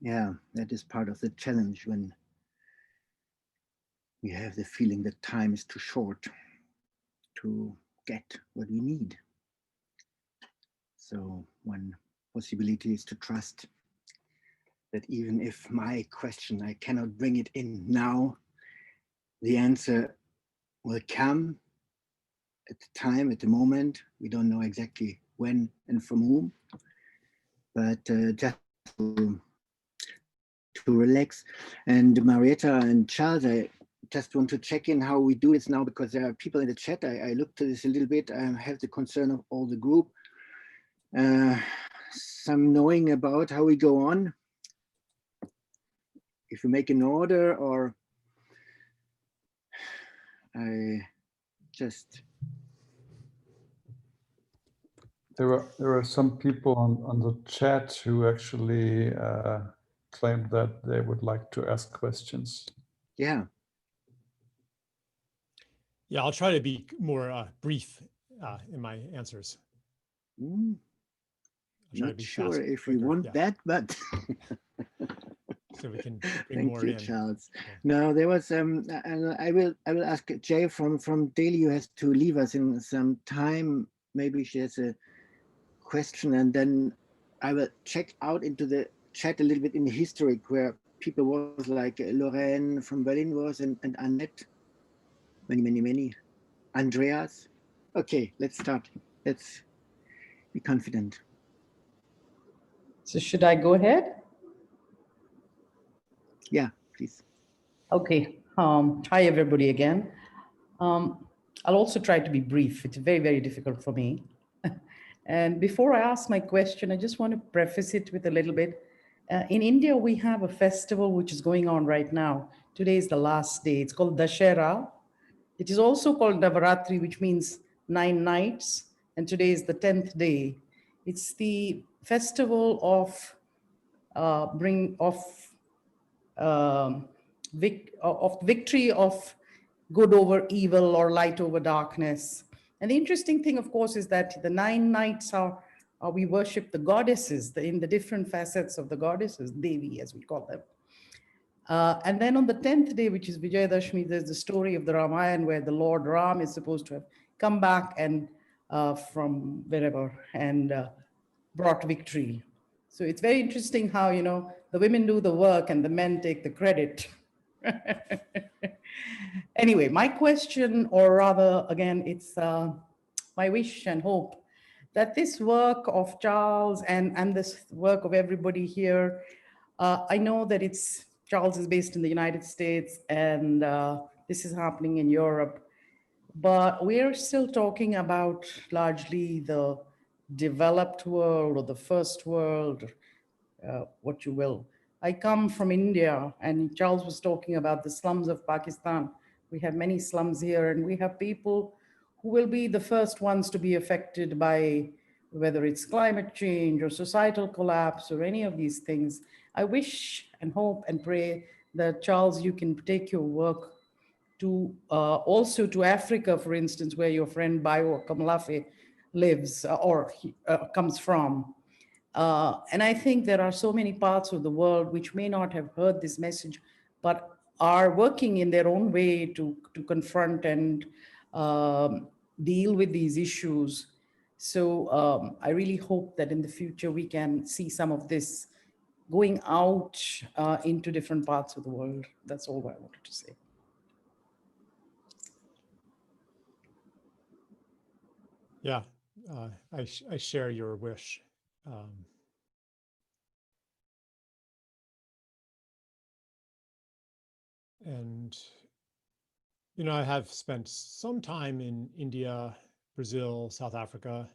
Yeah, that is part of the challenge when we have the feeling that time is too short to get what we need. So one possibility is to trust that even if my question, I cannot bring it in now, the answer will come at the time, at the moment. We don't know exactly when and from whom, but just to relax. And Marietta and Charles, I just want to check in how we do this now, because there are people in the chat. I looked at this a little bit. I have the concern of all the group. Some knowing about how we go on. If we make an order, or I just... There were some people on the chat who actually claimed that they would like to ask questions. Yeah. Yeah, I'll try to be more brief in my answers. Not sure if we want that, but so we can bring thank more you, in. Charles. Yeah. No, there was and I will ask Jay from Daily, who has to leave us in some time. Maybe she has a question, and then I will check out into the chat a little bit in the history, where people was like Lorraine from Berlin was, and Annette, many, Andreas. Okay, let's start. Let's be confident. So should I go ahead? Yeah, please. Okay. Hi, everybody again. I'll also try to be brief. It's very, very difficult for me. And before I ask my question, I just want to preface it with a little bit. In India, we have a festival which is going on right now. Today is the last day. It's called Dussehra. It is also called Navaratri, which means 9 nights. And today is the 10th day. It's the festival of victory of good over evil, or light over darkness. And the interesting thing, of course, is that the 9 nights are we worship the goddesses in the different facets of the goddesses, Devi, as we call them. And then on the 10th day, which is Vijayadashmi, there's the story of the Ramayana, where the Lord Ram is supposed to have come back and from wherever and brought victory. So it's very interesting how, you know, the women do the work and the men take the credit. Anyway, my question, or rather, again, it's my wish and hope that this work of Charles and this work of everybody here, I know that Charles is based in the United States, and this is happening in Europe, but we're still talking about largely the developed world, or the first world, what you will. I come from India, and Charles was talking about the slums of Pakistan. We have many slums here, and we have people who will be the first ones to be affected by whether it's climate change or societal collapse or any of these things. I wish and hope and pray that, Charles, you can take your work to also to Africa, for instance, where your friend Bayo Kamalafe lives or comes from. And I think there are so many parts of the world which may not have heard this message, but are working in their own way to confront and deal with these issues. So I really hope that in the future we can see some of this going out into different parts of the world. That's all I wanted to say. Yeah, I share your wish. And, you know, I have spent some time in India, Brazil, South Africa.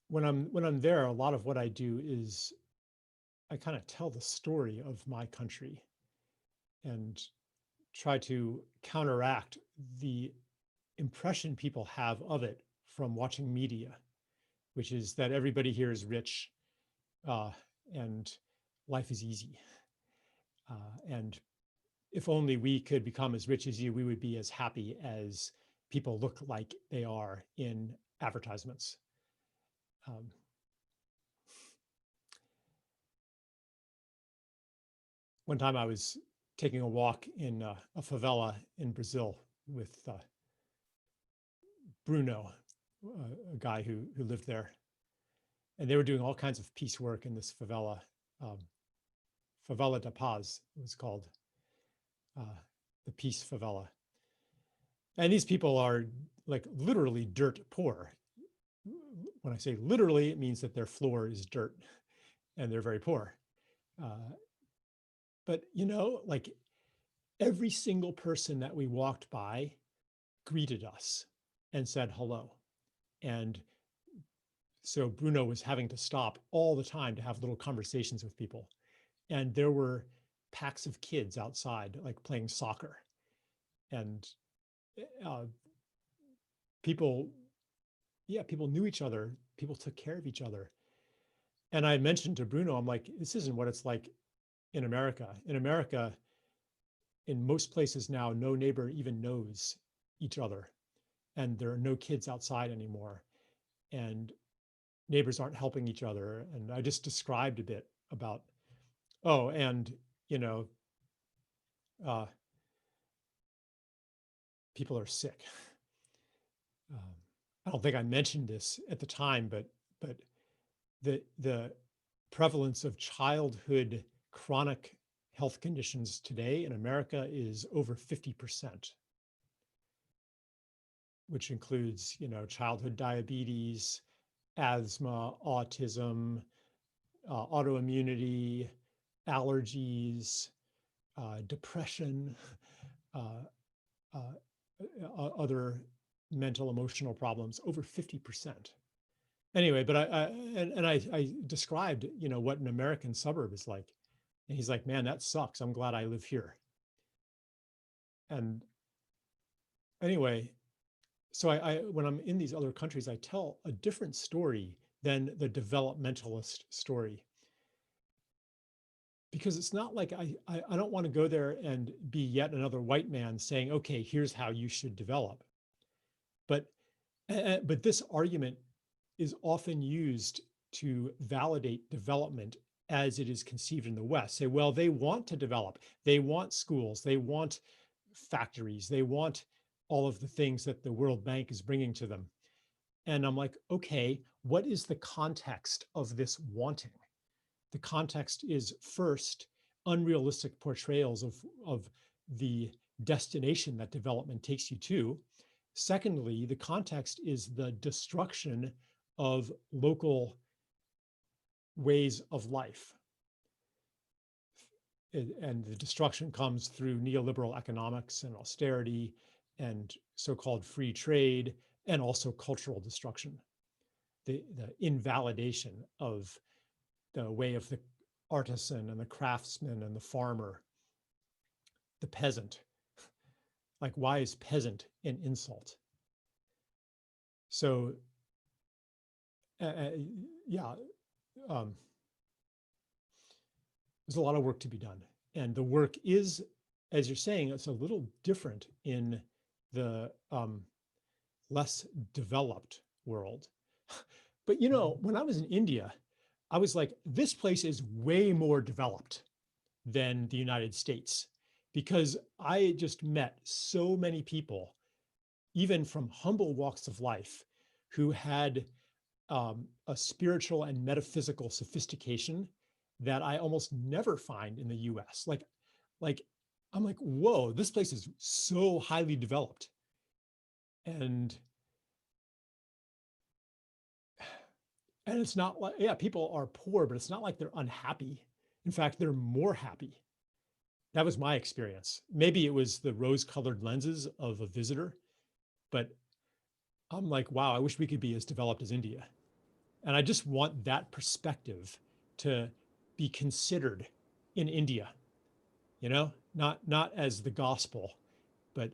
When I'm there, a lot of what I do is I kind of tell the story of my country and try to counteract the impression people have of it from watching media, which is that everybody here is rich and life is easy. And if only we could become as rich as you, we would be as happy as people look like they are in advertisements. One time I was taking a walk in a favela in Brazil with Bruno, a guy who lived there. And they were doing all kinds of peace work in this favela. Favela da Paz, it was called, the peace favela. And these people are like literally dirt poor. When I say literally, it means that their floor is dirt and they're very poor. But, you know, like every single person that we walked by greeted us and said hello. And so Bruno was having to stop all the time to have little conversations with people. And there were packs of kids outside, like playing soccer. And people knew each other. People took care of each other. And I mentioned to Bruno, I'm like, this isn't what it's like in America. In America, in most places now, no neighbor even knows each other. And there are no kids outside anymore. And neighbors aren't helping each other. And I just described a bit about, oh, and, you know, people are sick. I don't think I mentioned this at the time, but the prevalence of childhood chronic health conditions today in America is over 50%, which includes, you know, childhood diabetes, asthma, autism, autoimmunity, allergies, depression, other mental, emotional problems, over 50%. Anyway, but I described, you know, what an American suburb is like. And he's like, man, that sucks. I'm glad I live here. And anyway, so when I'm in these other countries, I tell a different story than the developmentalist story. Because it's not like I don't want to go there and be yet another white man saying, okay, here's how you should develop. But this argument is often used to validate development as it is conceived in the West. Say, well, they want to develop. They want schools. They want factories. They want all of the things that the World Bank is bringing to them. And I'm like, okay, what is the context of this wanting? The context is first, unrealistic portrayals of the destination that development takes you to. Secondly, the context is the destruction of local ways of life. And the destruction comes through neoliberal economics and austerity and so-called free trade, and also cultural destruction, the invalidation of the way of the artisan and the craftsman and the farmer, the peasant. Like, why is peasant an insult? So, yeah, there's a lot of work to be done. And the work is, as you're saying, it's a little different in the less developed world. But, you know, when I was in India, I was like, this place is way more developed than the United States, because I just met so many people, even from humble walks of life, who had a spiritual and metaphysical sophistication that I almost never find in the US. Like I'm like, whoa, this place is so highly developed. And it's not like, yeah, people are poor, but it's not like they're unhappy. In fact, they're more happy. That was my experience. Maybe it was the rose-colored lenses of a visitor, but I'm like, wow, I wish we could be as developed as India. And I just want that perspective to be considered in India, you know, not as the gospel, but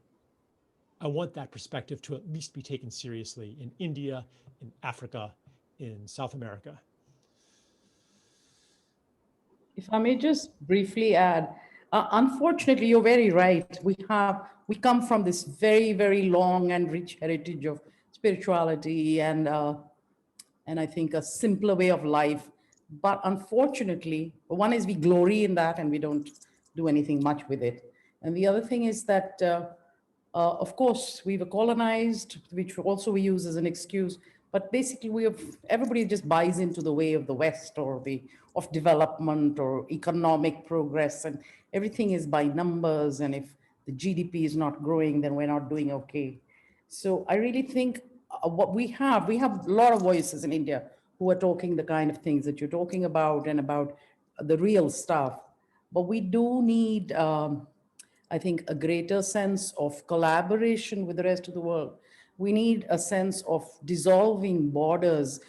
I want that perspective to at least be taken seriously in India, in Africa, in South America. If I may just briefly add, unfortunately, you're very right. We come from this very, very long and rich heritage of spirituality and I think a simpler way of life. But unfortunately, one is we glory in that and we don't do anything much with it. And the other thing is that, of course, we were colonized, which also we use as an excuse. But basically, everybody just buys into the way of the West or of development or economic progress, and everything is by numbers. And if the GDP is not growing, then we're not doing okay. So I really think what we have a lot of voices in India who are talking the kind of things that you're talking about and about the real stuff. But we do need, I think, a greater sense of collaboration with the rest of the world. We need a sense of dissolving borders.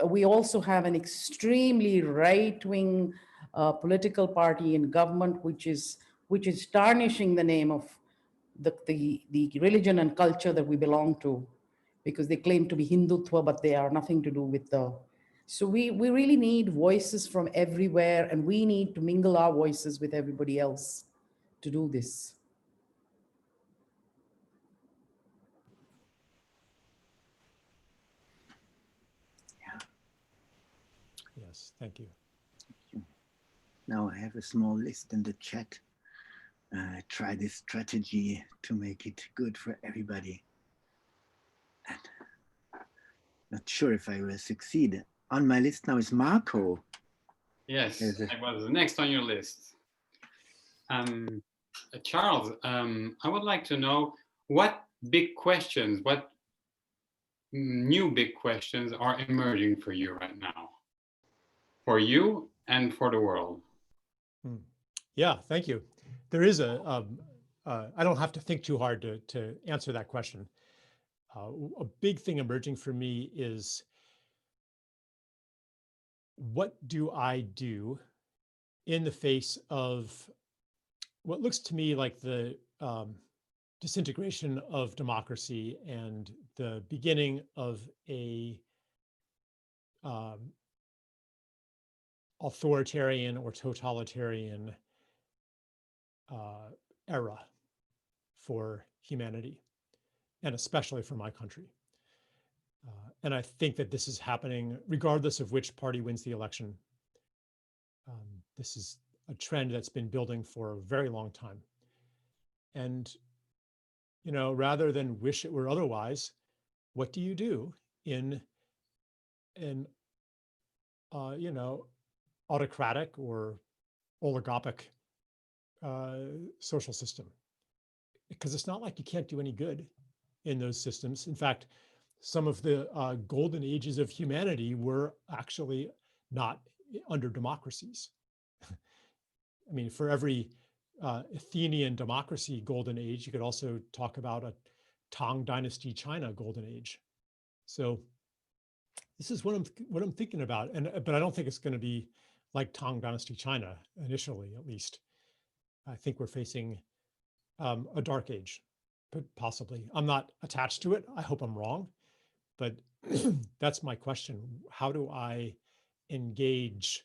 We also have an extremely right-wing political party in government, which is tarnishing the name of the religion and culture that we belong to, because they claim to be Hindutva, but they are nothing to do with the. So we really need voices from everywhere, and we need to mingle our voices with everybody else to do this. Yes, thank you. Now I have a small list in the chat. Try this strategy to make it good for everybody. And not sure if I will succeed. On my list now is Marco. Yes, I was next on your list. Charles, I would like to know what big questions, what new big questions are emerging for you right now, for you and for the world? Yeah, thank you. There is I don't have to think too hard to answer that question. A big thing emerging for me is, what do I do in the face of what looks to me like the disintegration of democracy and the beginning of a authoritarian or totalitarian era for humanity, and especially for my country. And I think that this is happening regardless of which party wins the election. This is a trend that's been building for a very long time. And, you know, rather than wish it were otherwise, what do you do in an, you know, autocratic or oligarchic social system? Because it's not like you can't do any good in those systems. In fact, some of the golden ages of humanity were actually not under democracies. I mean, for every Athenian democracy golden age, you could also talk about a Tang Dynasty China golden age. So this is what I'm thinking about, but I don't think it's going to be like Tang Dynasty China initially, at least. I think we're facing a dark age, but possibly. I'm not attached to it. I hope I'm wrong, but that's my question. How do I engage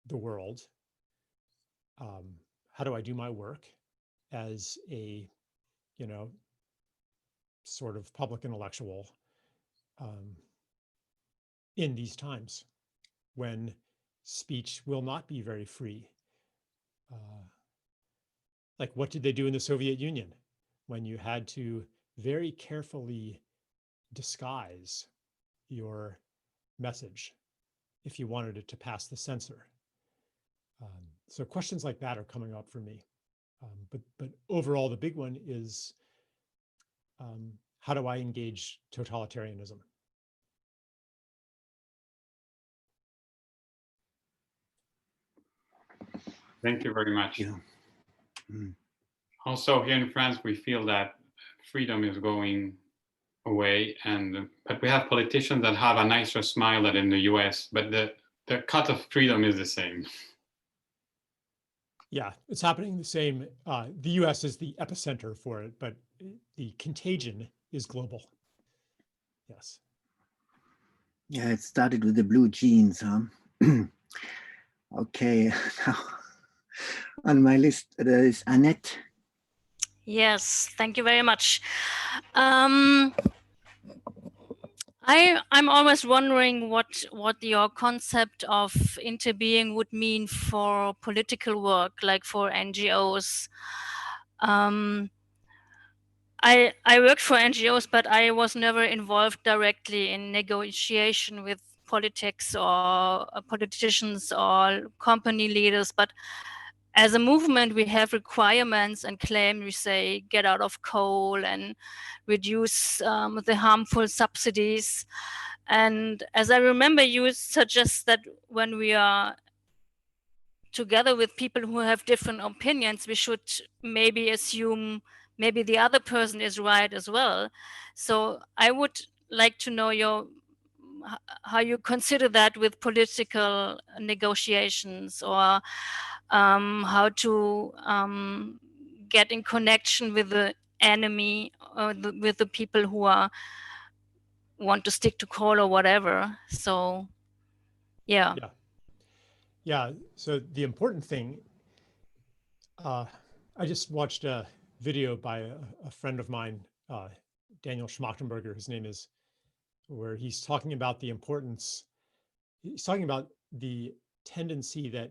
the world? How do I do my work as a, you know, sort of public intellectual in these times when speech will not be very free? Like, what did they do in the Soviet Union when you had to very carefully disguise your message if you wanted it to pass the censor? So questions like that are coming up for me. But overall, the big one is, how do I engage totalitarianism? Thank you very much. Yeah. Also, here in France, we feel that freedom is going away, but we have politicians that have a nicer smile than in the US, but the cut of freedom is the same. Yeah, it's happening the same. The US is the epicenter for it, but the contagion is global. Yes. Yeah, it started with the blue jeans, huh? Okay, now on my list there is Annette. Yes, thank you very much. I'm always wondering what your concept of interbeing would mean for political work, like for NGOs. I worked for NGOs, but I was never involved directly in negotiation with politics or politicians or company leaders. But as a movement, we have requirements and claim. We say get out of coal and reduce the harmful subsidies. And as I remember, you suggest that when we are together with people who have different opinions, we should maybe assume maybe the other person is right as well. So I would like to know how you consider that with political negotiations, or how to get in connection with the enemy, or with the people who want to stick to coal or whatever. So yeah. Yeah, so the important thing, I just watched a video by a friend of mine, Daniel Schmachtenberger, his name is, where he's talking about the importance, he's talking about the tendency that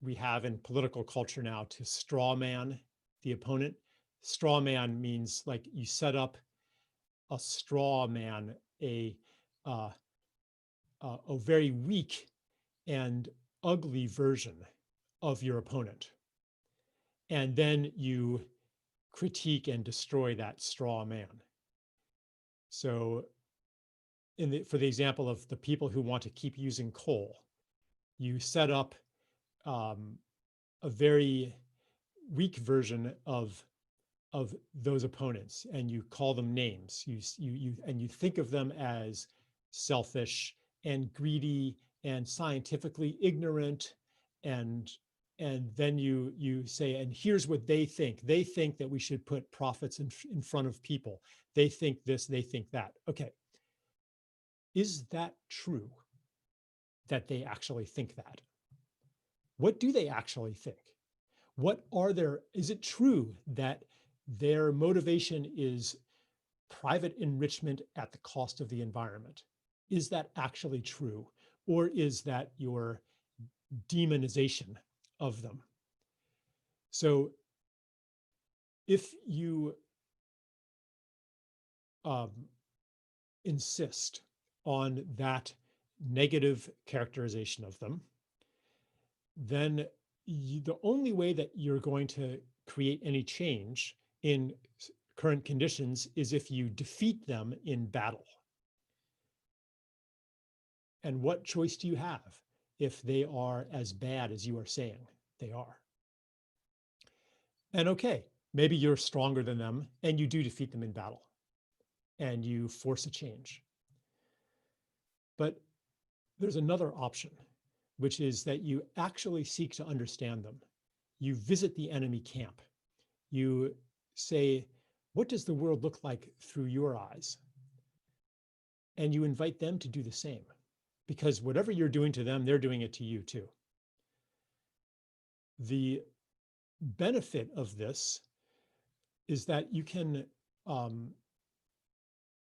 we have in political culture now to straw man the opponent. Straw man means like you set up a straw man, a very weak and ugly version of your opponent. And then you critique and destroy that straw man. So for the example of the people who want to keep using coal, you set up a very weak version of those opponents, and you call them names. You think of them as selfish and greedy and scientifically ignorant, and then you say, and here's what they think. They think that we should put profits in front of people. They think this, they think that. Okay, is that true that they actually think that? What do they actually think? Is it true that their motivation is private enrichment at the cost of the environment? Is that actually true? Or is that your demonization of them? So if you insist on that negative characterization of them, then the only way that you're going to create any change in current conditions is if you defeat them in battle. And what choice do you have if they are as bad as you are saying they are? And okay, maybe you're stronger than them and you do defeat them in battle and you force a change. But there's another option, which is that you actually seek to understand them. You visit the enemy camp. You say, what does the world look like through your eyes? And you invite them to do the same, because whatever you're doing to them, they're doing it to you too. The benefit of this is that you can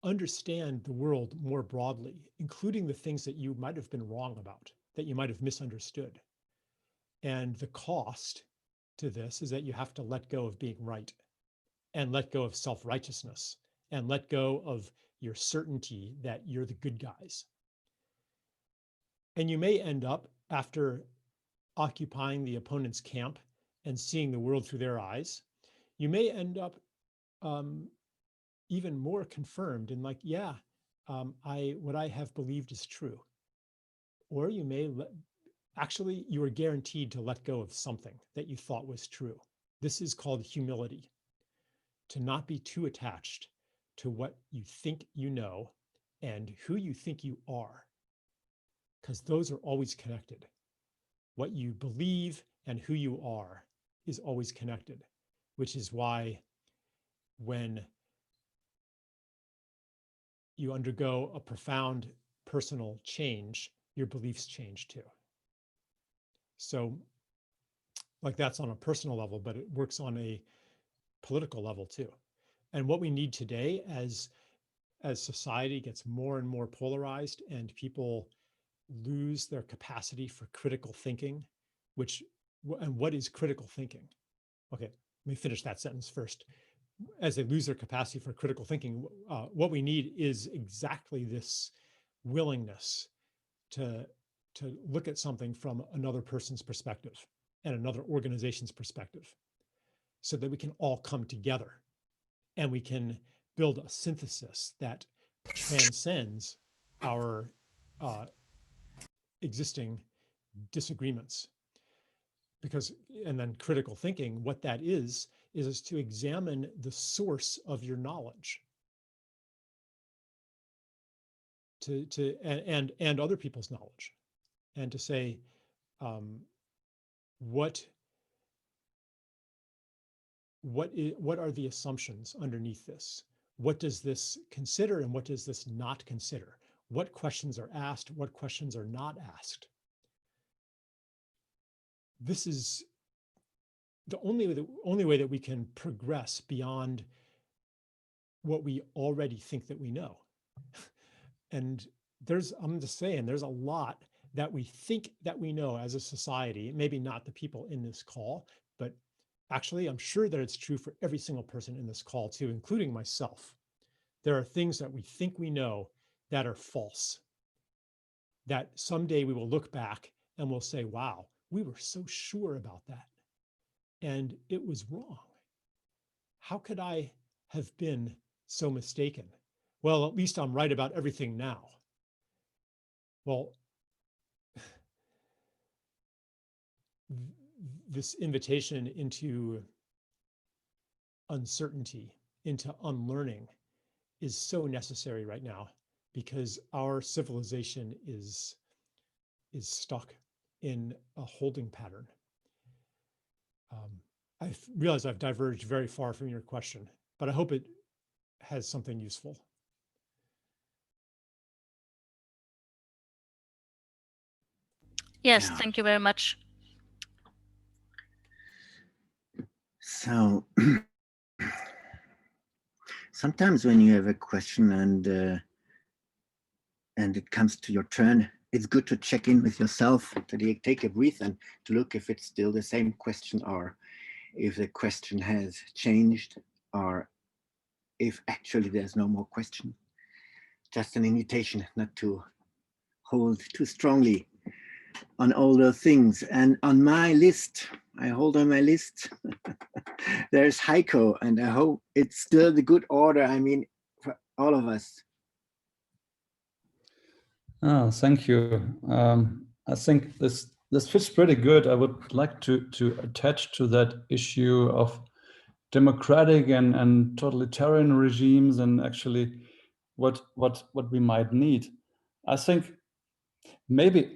understand the world more broadly, including the things that you might have been wrong about, that you might have misunderstood. And the cost to this is that you have to let go of being right, and let go of self-righteousness, and let go of your certainty that you're the good guys. And you may end up, after occupying the opponent's camp and seeing the world through their eyes, you may end up even more confirmed in like, yeah, what I have believed is true. Or you may actually, you are guaranteed to let go of something that you thought was true. This is called humility, to not be too attached to what you think you know and who you think you are, because those are always connected. What you believe and who you are is always connected, which is why when you undergo a profound personal change, your beliefs change too. So like that's on a personal level, but it works on a political level too. And what we need today as society gets more and more polarized and people lose their capacity for critical thinking, and what is critical thinking? Okay, let me finish that sentence first. As they lose their capacity for critical thinking, what we need is exactly this willingness to look at something from another person's perspective and another organization's perspective, so that we can all come together and we can build a synthesis that transcends our existing disagreements. Because, and then critical thinking, what that is to examine the source of your knowledge, and other people's knowledge, and to say, what are the assumptions underneath this? What does this consider and what does this not consider? What questions are asked? What questions are not asked? This is the only way that we can progress beyond what we already think that we know. And I'm just saying, there's a lot that we think that we know as a society, maybe not the people in this call, but actually, I'm sure that it's true for every single person in this call too, including myself. There are things that we think we know that are false, that someday we will look back and we'll say, wow, we were so sure about that, and it was wrong. How could I have been so mistaken? Well, at least I'm right about everything now. Well, this invitation into uncertainty, into unlearning, is so necessary right now, because our civilization is stuck in a holding pattern. I realize I've diverged very far from your question, but I hope it has something useful. Yes, Yeah. thank you very much. So sometimes when you have a question and it comes to your turn, it's good to check in with yourself, to take a breath and to look if it's still the same question, or if the question has changed, or if actually there's no more question. Just an invitation not to hold too strongly on all those things. And on my list, I hold on my list, there's Heiko, and I hope it's still the good order, I mean, for all of us. Oh, thank you. I think this fits pretty good. I would like to attach to that issue of democratic and totalitarian regimes, and actually what we might need. I think maybe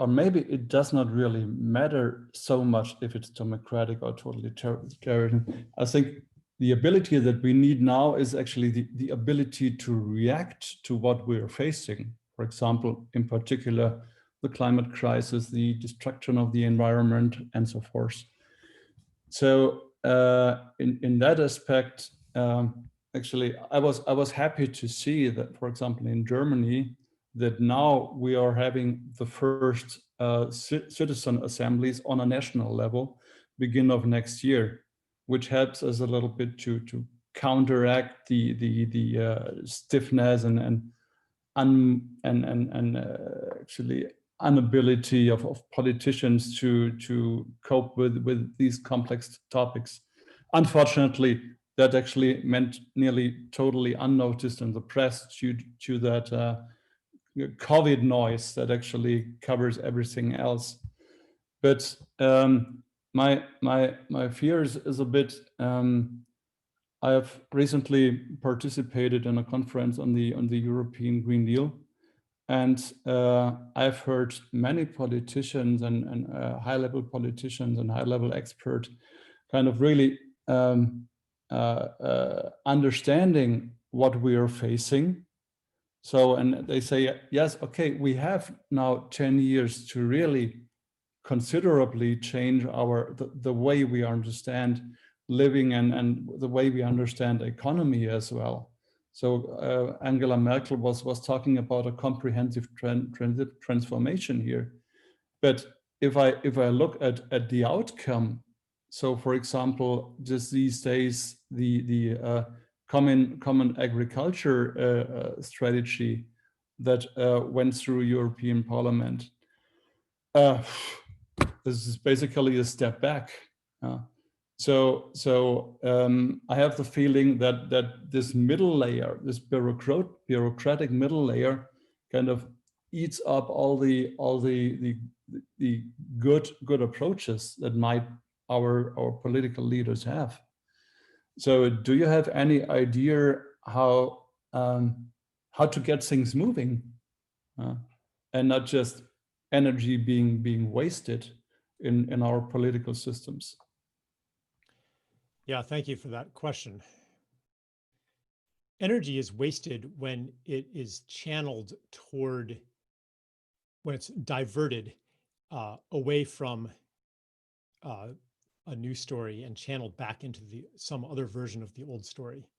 it does not really matter so much if it's democratic or totalitarian. I think the ability that we need now is actually the ability to react to what we're facing. For example, in particular, the climate crisis, the destruction of the environment, and so forth. So in that aspect, actually, I was happy to see that, for example, in Germany, that now we are having the first citizen assemblies on a national level, beginning of next year, which helps us a little bit to counteract the stiffness and actually inability of politicians to cope with these complex topics. Unfortunately, that actually meant nearly totally unnoticed in the press due to that COVID noise that actually covers everything else. But my fear is a bit. I have recently participated in a conference on the European Green Deal, and I've heard many politicians and high-level politicians and high-level experts kind of really understanding what we are facing. So, and they say, yes, okay, we have now 10 years to really considerably change the way we understand living and the way we understand economy as well. So Angela Merkel was talking about a comprehensive transformation here. But if I look at the outcome, so for example, just these days, the common agriculture strategy that went through European Parliament, this is basically a step back. So I have the feeling that this middle layer, this bureaucratic middle layer, kind of eats up all the good approaches that our political leaders have. So do you have any idea how to get things moving, and not just energy being wasted in our political systems? Yeah, thank you for that question. Energy is wasted when it is channeled toward, when it's diverted away from a new story and channeled back into some other version of the old story.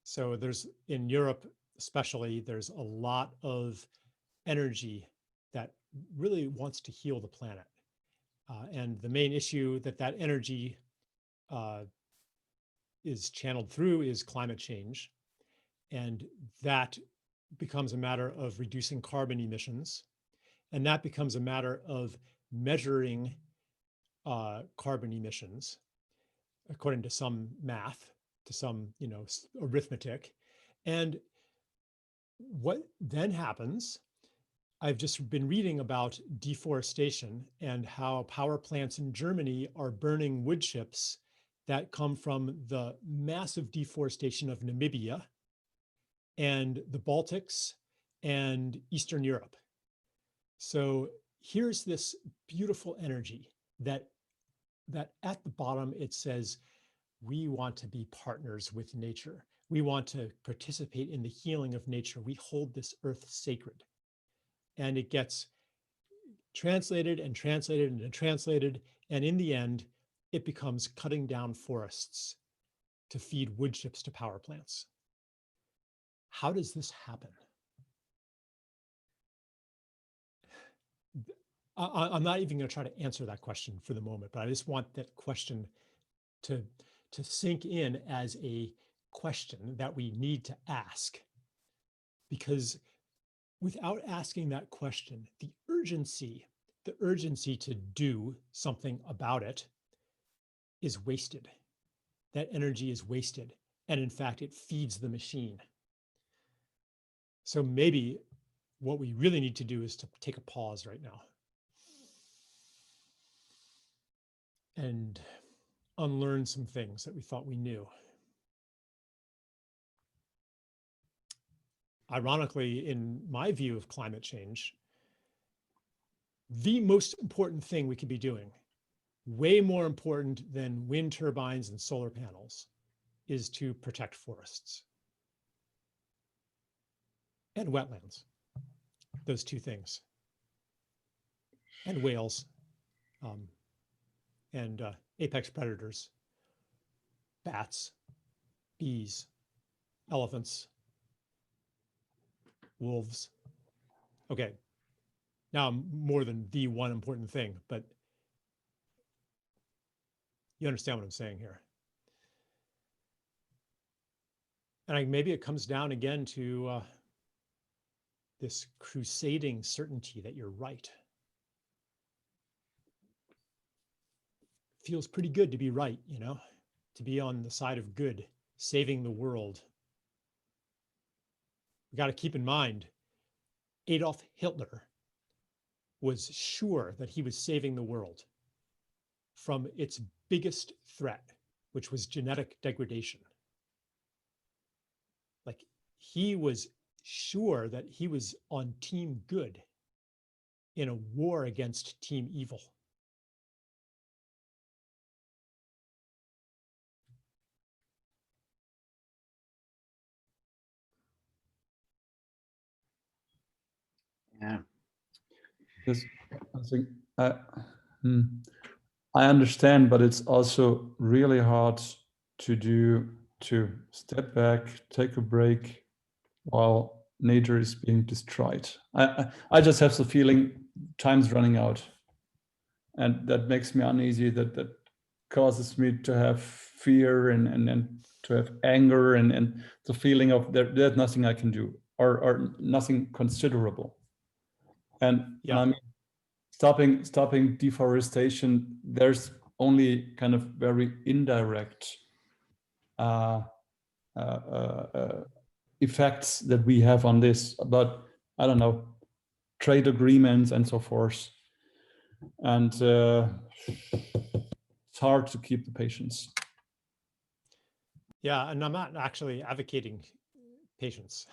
So there's, in Europe especially, there's a lot of energy that really wants to heal the planet. And the main issue that energy is channeled through is climate change. And that becomes a matter of reducing carbon emissions. And that becomes a matter of measuring carbon emissions according to some math, to some arithmetic. And what then happens, I've just been reading about deforestation and how power plants in Germany are burning wood chips that come from the massive deforestation of Namibia and the Baltics and Eastern Europe. So here's this beautiful energy that at the bottom it says, we want to be partners with nature. We want to participate in the healing of nature. We hold this earth sacred. And it gets translated and translated and translated. And in the end, it becomes cutting down forests to feed wood chips to power plants. How does this happen? I'm not even going to try to answer that question for the moment, but I just want that question to sink in as a question that we need to ask. Because without asking that question, the urgency to do something about it is wasted. That energy is wasted. And in fact, it feeds the machine. So maybe what we really need to do is to take a pause right now and unlearn some things that we thought we knew. Ironically, in my view of climate change, the most important thing we could be doing, way more important than wind turbines and solar panels, is to protect forests and wetlands, those two things, and whales, and apex predators, bats, bees, elephants, wolves. Okay, now more than the one important thing, but you understand what I'm saying here. And maybe it comes down again to this crusading certainty that you're right. Feels pretty good to be right, to be on the side of good, saving the world. We got to keep in mind, Adolf Hitler was sure that he was saving the world from its biggest threat, which was genetic degradation. Like, he was sure that he was on team good in a war against team evil. Yeah. Yes, I think I understand, but it's also really hard to step back, take a break while nature is being destroyed. I just have the feeling time's running out, and that makes me uneasy. That causes me to have fear and to have anger and the feeling of there's nothing I can do or nothing considerable. And yeah. I mean, stopping deforestation, there's only kind of very indirect effects that we have on this, but I don't know, trade agreements and so forth. And it's hard to keep the patience. Yeah, and I'm not actually advocating patience.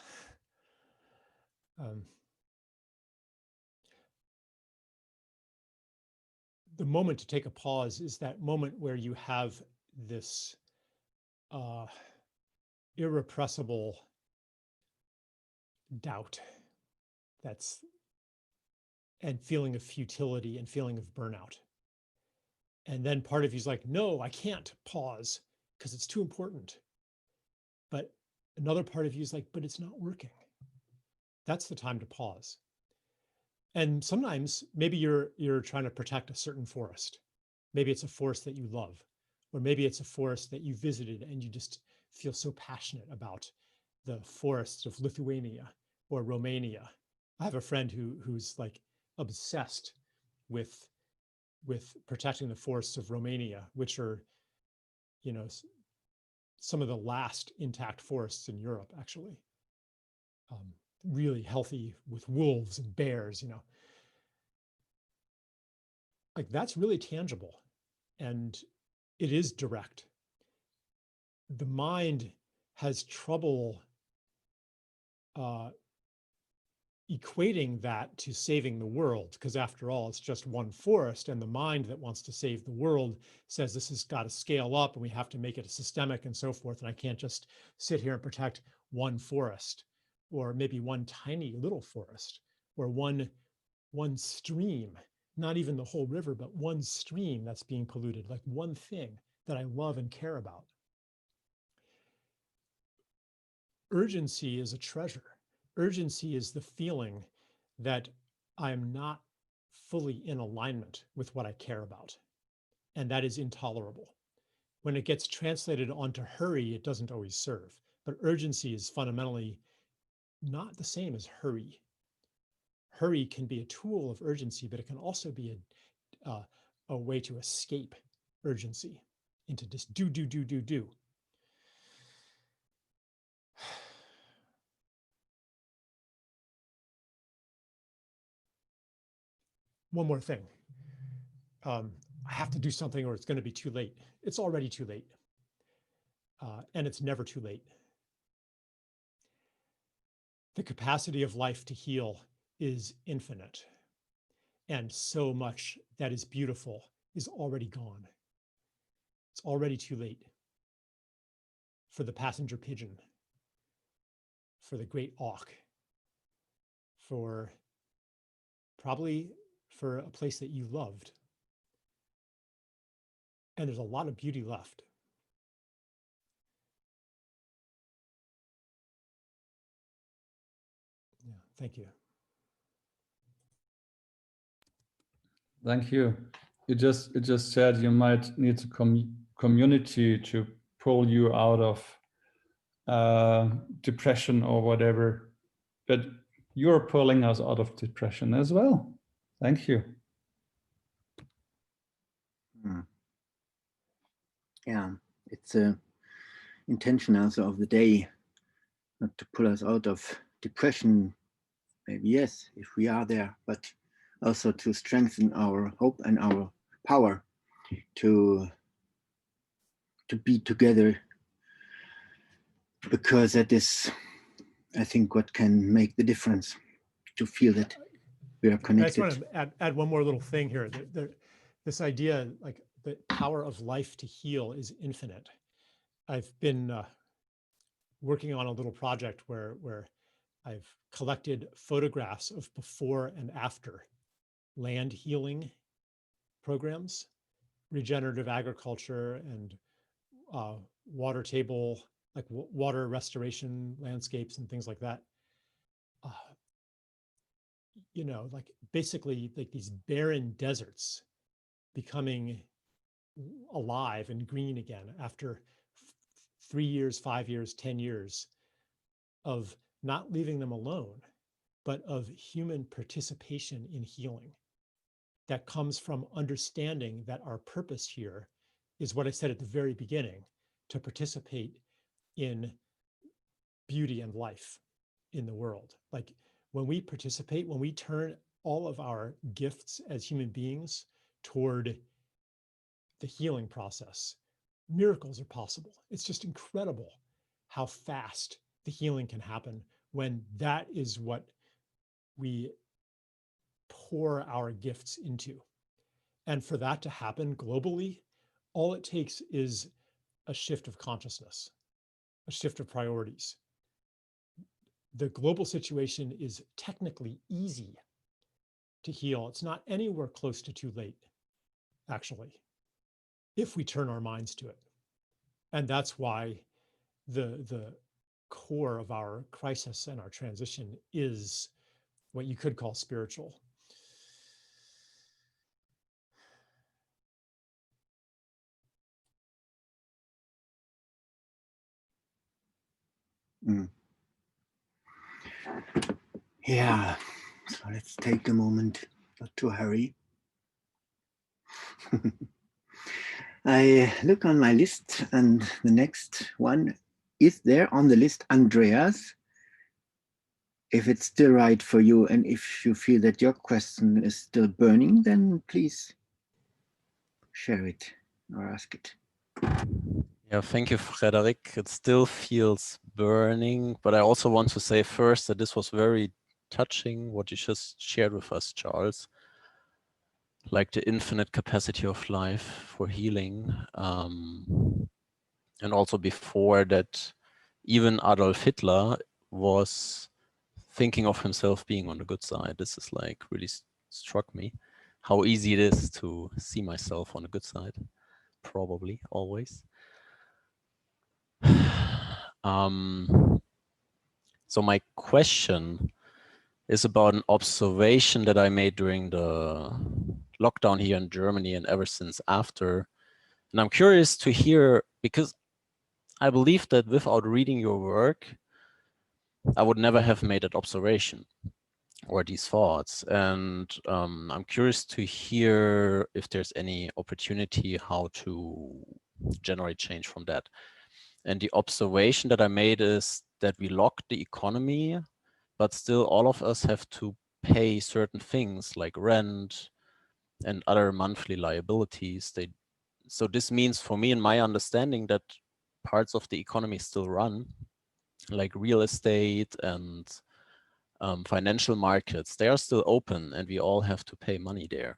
The moment to take a pause is that moment where you have this irrepressible doubt and feeling of futility and feeling of burnout. And then part of you's like, no, I can't pause because it's too important. But another part of you is like, but it's not working. That's the time to pause. And sometimes maybe you're trying to protect a certain forest. Maybe it's a forest that you love, or maybe it's a forest that you visited and you just feel so passionate about the forests of Lithuania or Romania. I have a friend who's like obsessed with protecting the forests of Romania, which are, you know, some of the last intact forests in Europe, actually. Really healthy with wolves and bears, you know. Like that's really tangible and it is direct. The mind has trouble equating that to saving the world, because after all, it's just one forest, and the mind that wants to save the world says this has got to scale up and we have to make it a systemic and so forth. And I can't just sit here and protect one forest, or maybe one tiny little forest, or one stream, not even the whole river, but one stream that's being polluted, like one thing that I love and care about. Urgency is a treasure. Urgency is the feeling that I'm not fully in alignment with what I care about. And that is intolerable. When it gets translated onto hurry, it doesn't always serve. But urgency is fundamentally not the same as hurry. Hurry can be a tool of urgency, but it can also be a way to escape urgency into just do. One more thing. I have to do something or it's going to be too late. It's already too late. And it's never too late. The capacity of life to heal is infinite. And so much that is beautiful is already gone. It's already too late for the passenger pigeon, for the great auk, probably for a place that you loved. And there's a lot of beauty left. Yeah, thank you. Thank you. You just said you might need a community to pull you out of depression or whatever, but you're pulling us out of depression as well. Thank you. Yeah, it's a intention also of the day, not to pull us out of depression. Maybe yes, if we are there, but also to strengthen our hope and our power to be together, because that is, I think, what can make the difference, to feel that we are connected. I just want to add one more little thing here. This idea, like the power of life to heal, is infinite. I've been working on a little project where I've collected photographs of before and after land healing programs regenerative agriculture and water table, like water restoration landscapes and things like that. You know, like basically like these barren deserts becoming alive and green again after 3 years, 5 years, 10 years of not leaving them alone, but of human participation in healing that comes from understanding that our purpose here is what I said at the very beginning, to participate in beauty and life in the world. Like when we participate, when we turn all of our gifts as human beings toward the healing process, miracles are possible. It's just incredible how fast the healing can happen when that is what we pour our gifts into. And for that to happen globally, all it takes is a shift of consciousness, a shift of priorities. The global situation is technically easy to heal. It's not anywhere close to too late, actually, if we turn our minds to it. And that's why the core of our crisis and our transition is what you could call spiritual. Mm. Yeah, so let's take a moment, not to hurry. I look on my list, and the next one is there on the list, Andreas. If it's still right for you, and if you feel that your question is still burning, then please share it or ask it. Yeah, thank you, Frédéric. It still feels burning, but I also want to say first that this was very touching, what you just shared with us, Charles. Like the infinite capacity of life for healing. And also before that, even Adolf Hitler was thinking of himself being on the good side. This is like really struck me, how easy it is to see myself on the good side, probably always. So my question is about an observation that I made during the lockdown here in Germany and ever since after. And I'm curious to hear, because I believe that without reading your work, I would never have made that observation or these thoughts. And I'm curious to hear if there's any opportunity how to generate change from that. And the observation that I made is that we locked the economy, but still all of us have to pay certain things like rent and other monthly liabilities. So this means for me, in my understanding, that parts of the economy still run, like real estate and financial markets. They are still open and we all have to pay money there.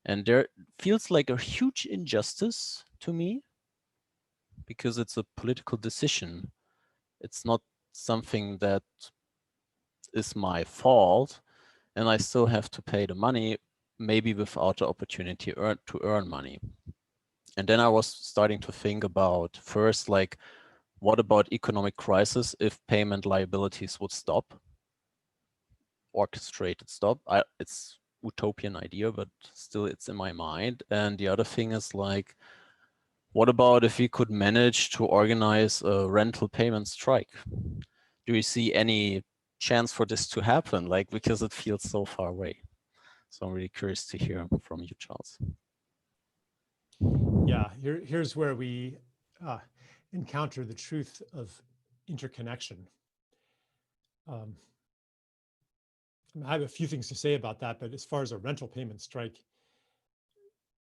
And there feels like a huge injustice to me because it's a political decision. It's not something that is my fault, and I still have to pay the money, maybe without the opportunity to earn money. And then I was starting to think about first, like, what about economic crisis if payment liabilities would stop? Orchestrated stop. It's utopian idea, but still it's in my mind. And the other thing is like, what about if we could manage to organize a rental payment strike? Do you see any chance for this to happen? Like, because it feels so far away. So I'm really curious to hear from you, Charles. Yeah, here's where we encounter the truth of interconnection. I have a few things to say about that, but as far as a rental payment strike,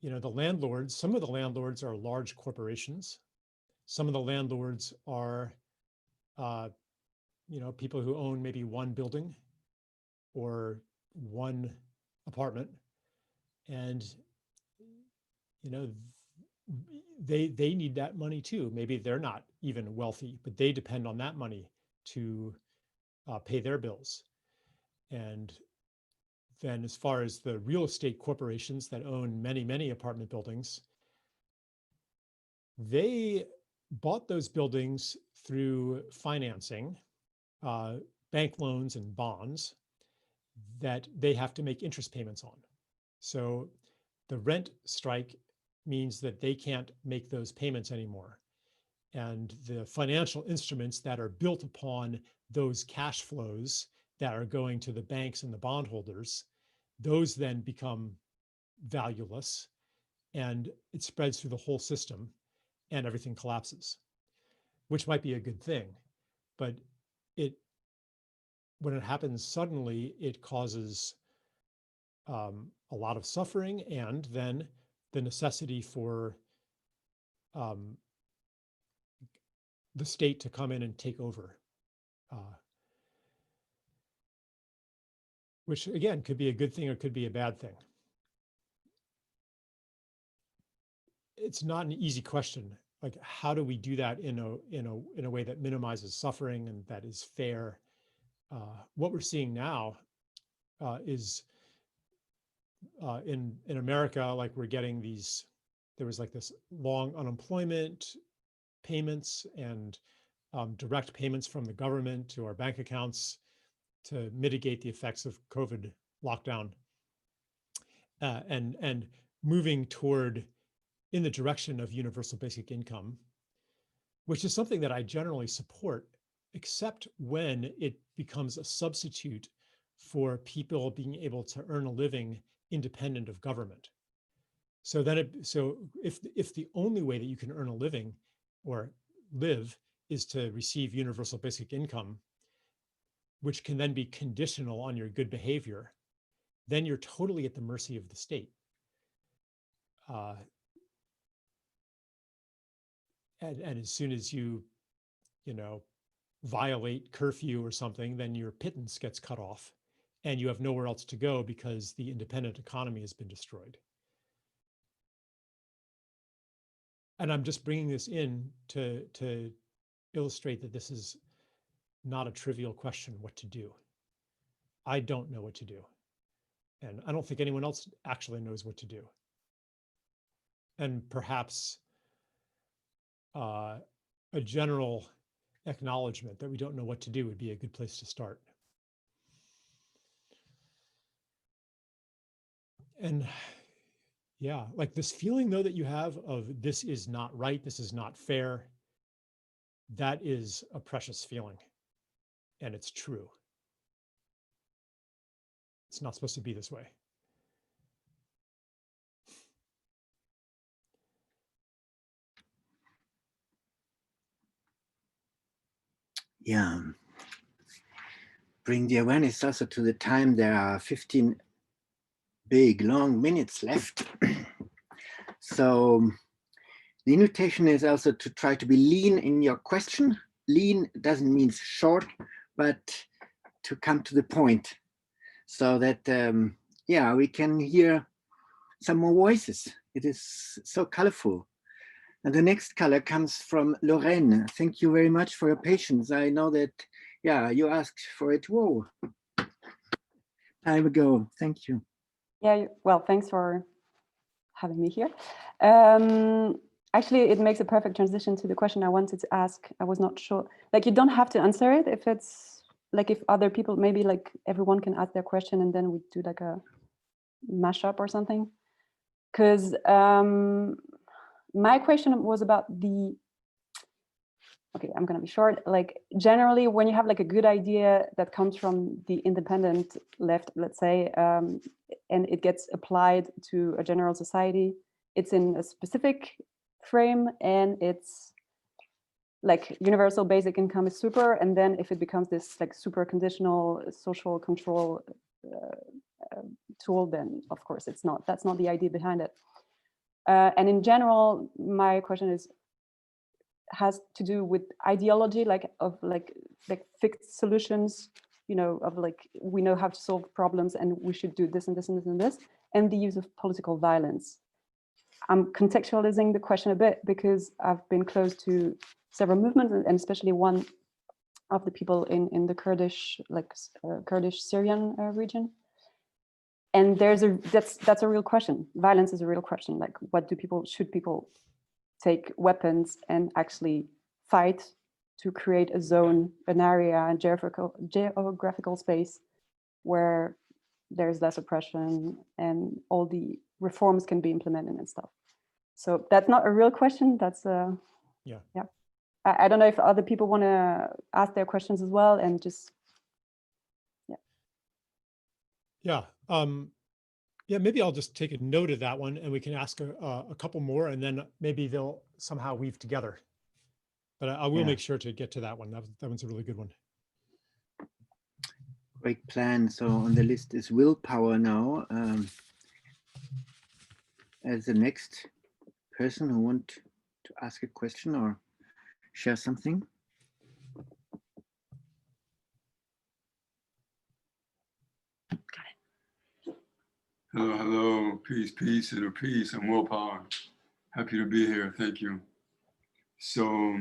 you know, the landlords, some of the landlords are large corporations. Some of the landlords are, you know, people who own maybe one building or one apartment. And, you know, they need that money too. Maybe they're not even wealthy, but they depend on that money to pay their bills. And then as far as the real estate corporations that own many, many apartment buildings, they bought those buildings through financing, bank loans and bonds that they have to make interest payments on. So the rent strike means that they can't make those payments anymore. And the financial instruments that are built upon those cash flows that are going to the banks and the bondholders, those then become valueless, and it spreads through the whole system and everything collapses, which might be a good thing. But when it happens suddenly, it causes a lot of suffering, and then the necessity for the state to come in and take over, which again could be a good thing or could be a bad thing. It's not an easy question. Like, how do we do that in a way that minimizes suffering and that is fair? What we're seeing now is in America, like we're getting these. There was like this long unemployment payments and direct payments from the government to our bank accounts to mitigate the effects of COVID lockdown, and moving toward in the direction of universal basic income, which is something that I generally support, except when it becomes a substitute for people being able to earn a living independent of government. So then, if the only way that you can earn a living or live is to receive universal basic income, which can then be conditional on your good behavior, then you're totally at the mercy of the state. And as soon as you violate curfew or something, then your pittance gets cut off and you have nowhere else to go because the independent economy has been destroyed. And I'm just bringing this in to illustrate that this is not a trivial question, what to do. I don't know what to do. And I don't think anyone else actually knows what to do. And perhaps a general acknowledgement that we don't know what to do would be a good place to start. And yeah, like this feeling though that you have of this is not right, this is not fair, that is a precious feeling, and it's true. It's not supposed to be this way. Yeah. Bring the awareness also to the time. There are 15 big, long minutes left. So the invitation is also to try to be lean in your question. Lean doesn't mean short, but to come to the point so that, yeah, we can hear some more voices. It is so colorful. And the next color comes from Lorraine. Thank you very much for your patience. I know that, yeah, you asked for it. Whoa, time ago. Thank you. Yeah, well, thanks for having me here. Actually, it makes a perfect transition to the question I wanted to ask. I was not sure, like, you don't have to answer it if it's like, if other people, maybe like everyone can ask their question and then we do like a mashup or something. Because my question was about the, okay, I'm gonna be short. Like generally when you have like a good idea that comes from the independent left, let's say, and it gets applied to a general society, it's in a specific frame and it's like universal basic income is super. And then if it becomes this like super conditional social control tool, then of course it's not, that's not the idea behind it. And in general, my question has to do with ideology, like of like fixed solutions, you know, of like, we know how to solve problems and we should do this and this and this and this, and the use of political violence. I'm contextualizing the question a bit because I've been close to several movements, and especially one of the people in the Kurdish, like Kurdish Syrian region. And there's that's a real question. Violence is a real question. Like, what do people, should people take weapons and actually fight to create a zone, an area, and geographical space where there's less oppression and all the reforms can be implemented and stuff. So that's not a real question. That's yeah. I don't know if other people want to ask their questions as well, and just yeah, maybe I'll just take a note of that one, and we can ask a couple more, and then maybe they'll somehow weave together. But I will make sure to get to that one. That one's a really good one. Great plan. So on the list is willpower now. As the next person who want to ask a question or share something. Hello, hello, peace, peace, inner peace, and willpower. Happy to be here, thank you. So,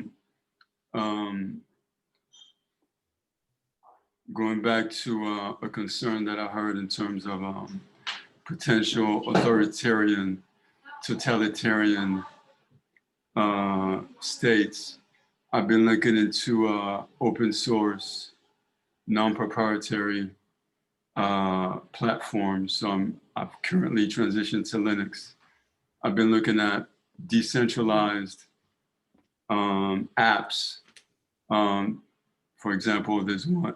going back to a concern that I heard in terms of potential authoritarian, totalitarian states, I've been looking into open source, non-proprietary platforms. So I've currently transitioned to Linux. I've been looking at decentralized apps. For example,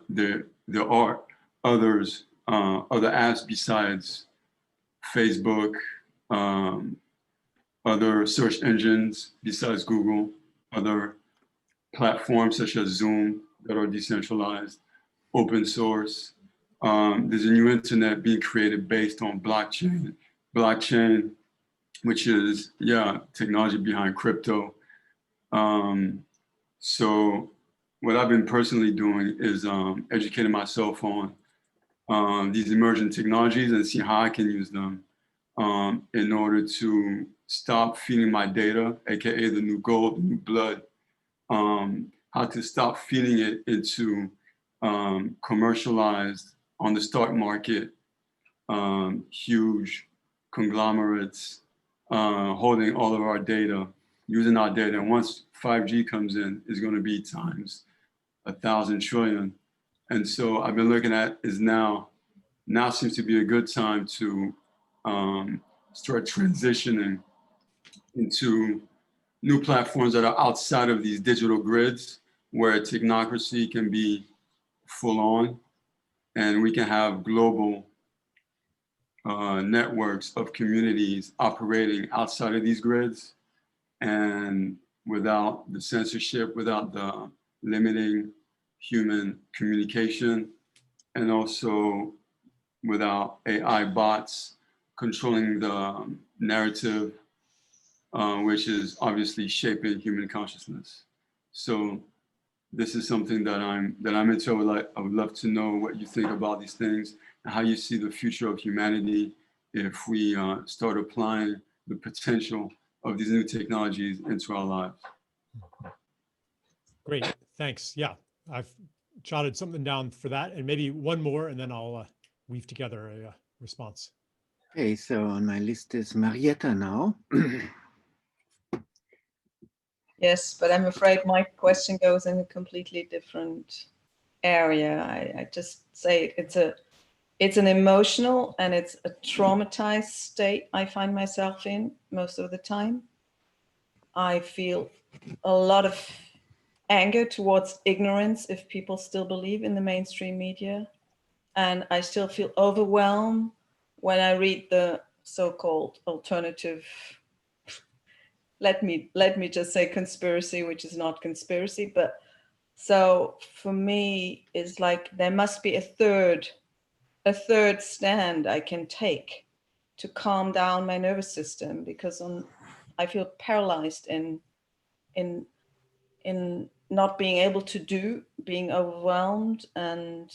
there are others, other apps besides Facebook, other search engines besides Google, other platforms such as Zoom that are decentralized, open source. There's a new internet being created based on blockchain, which is, technology behind crypto. So what I've been personally doing is educating myself on these emerging technologies and see how I can use them in order to stop feeding my data, AKA the new gold, the new blood, how to stop feeding it into commercialized on the stock market, huge conglomerates holding all of our data, using our data. And once 5G comes in, it's going to be times 1,000 trillion. And so I've been looking at is now seems to be a good time to start transitioning into new platforms that are outside of these digital grids where technocracy can be full on and we can have global networks of communities operating outside of these grids and without the censorship, without the limiting human communication, and also without AI bots controlling the narrative, which is obviously shaping human consciousness. So this is something that I'm into. I would love to know what you think about these things and how you see the future of humanity if we start applying the potential of these new technologies into our lives. Great, thanks. Yeah, I've jotted something down for that, and maybe one more, and then I'll weave together a response. Okay, so on my list is Marietta now. Yes, but I'm afraid my question goes in a completely different area. I just say it's an emotional and it's a traumatized state I find myself in most of the time. I feel a lot of anger towards ignorance if people still believe in the mainstream media. And I still feel overwhelmed when I read the so-called alternative, let me just say conspiracy, which is not conspiracy, but so for me it's like there must be a third stand I can take to calm down my nervous system, because I feel paralyzed in not being able to do, being overwhelmed, and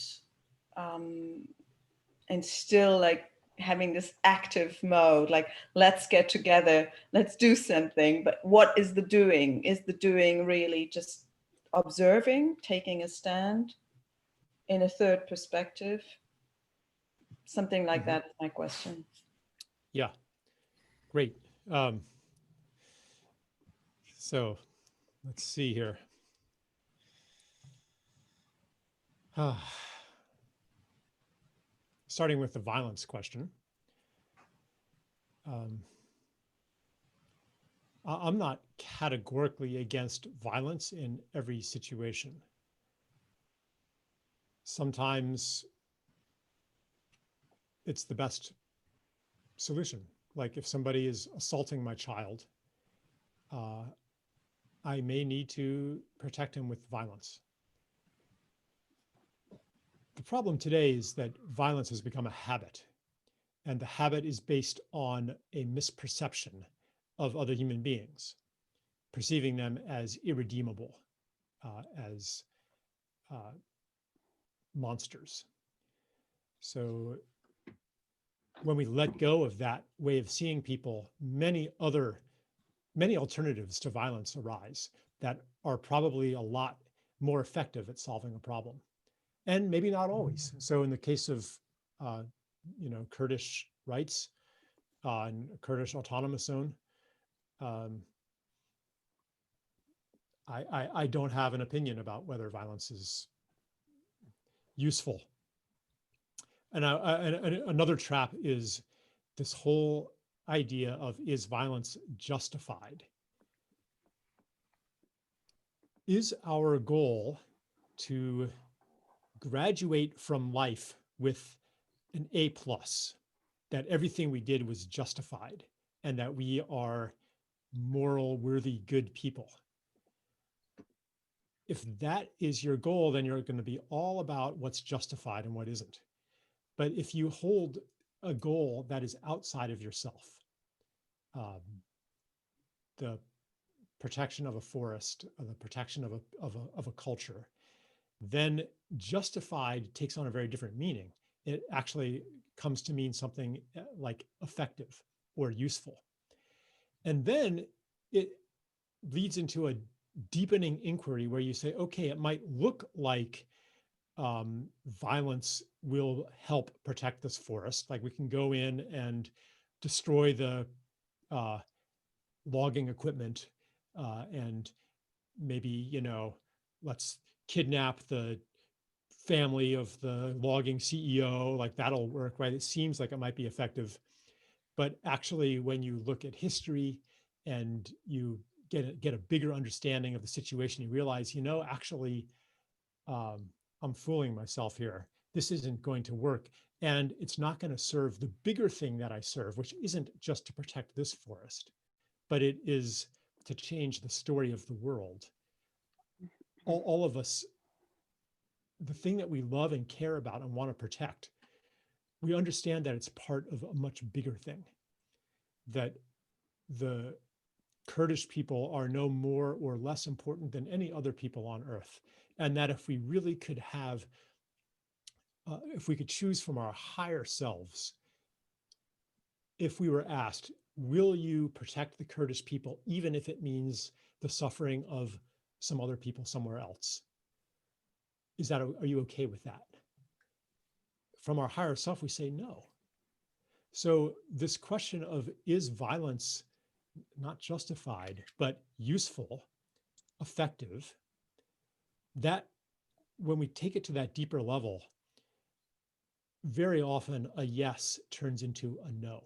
still like having this active mode, like let's get together, let's do something. But what is the doing? Is the doing really just observing, taking a stand in a third perspective? Something like that is my question. Yeah, great. So let's see here. Starting with the violence question. I'm not categorically against violence in every situation. Sometimes it's the best solution. Like if somebody is assaulting my child, I may need to protect him with violence. The problem today is that violence has become a habit, and the habit is based on a misperception of other human beings, perceiving them as irredeemable, as monsters. So when we let go of that way of seeing people, many alternatives to violence arise that are probably a lot more effective at solving a problem, and maybe not always. So in the case of Kurdish rights and Kurdish autonomous zone, I don't have an opinion about whether violence is useful. And another trap is this whole idea of, is violence justified? Is our goal to graduate from life with an A+, that everything we did was justified and that we are moral, worthy, good people? If that is your goal, then you're going to be all about what's justified and what isn't. But if you hold a goal that is outside of yourself, the protection of a forest, or the protection of a culture, then justified takes on a very different meaning. It actually comes to mean something like effective or useful. And then it leads into a deepening inquiry where you say, okay, it might look like violence will help protect this forest. Like we can go in and destroy the logging equipment and maybe, let's kidnap the family of the logging CEO, like that'll work, right? It seems like it might be effective. But actually, when you look at history and you get a bigger understanding of the situation, you realize, actually, I'm fooling myself here. This isn't going to work. And it's not going to serve the bigger thing that I serve, which isn't just to protect this forest, but it is to change the story of the world. All of us, the thing that we love and care about and want to protect, we understand that it's part of a much bigger thing, that the Kurdish people are no more or less important than any other people on earth. And that if we really could have, if we could choose from our higher selves, if we were asked, will you protect the Kurdish people, even if it means the suffering of some other people somewhere else? Are you okay with that? From our higher self, we say no. So this question of, is violence not justified, but useful, effective, that when we take it to that deeper level, very often a yes turns into a no.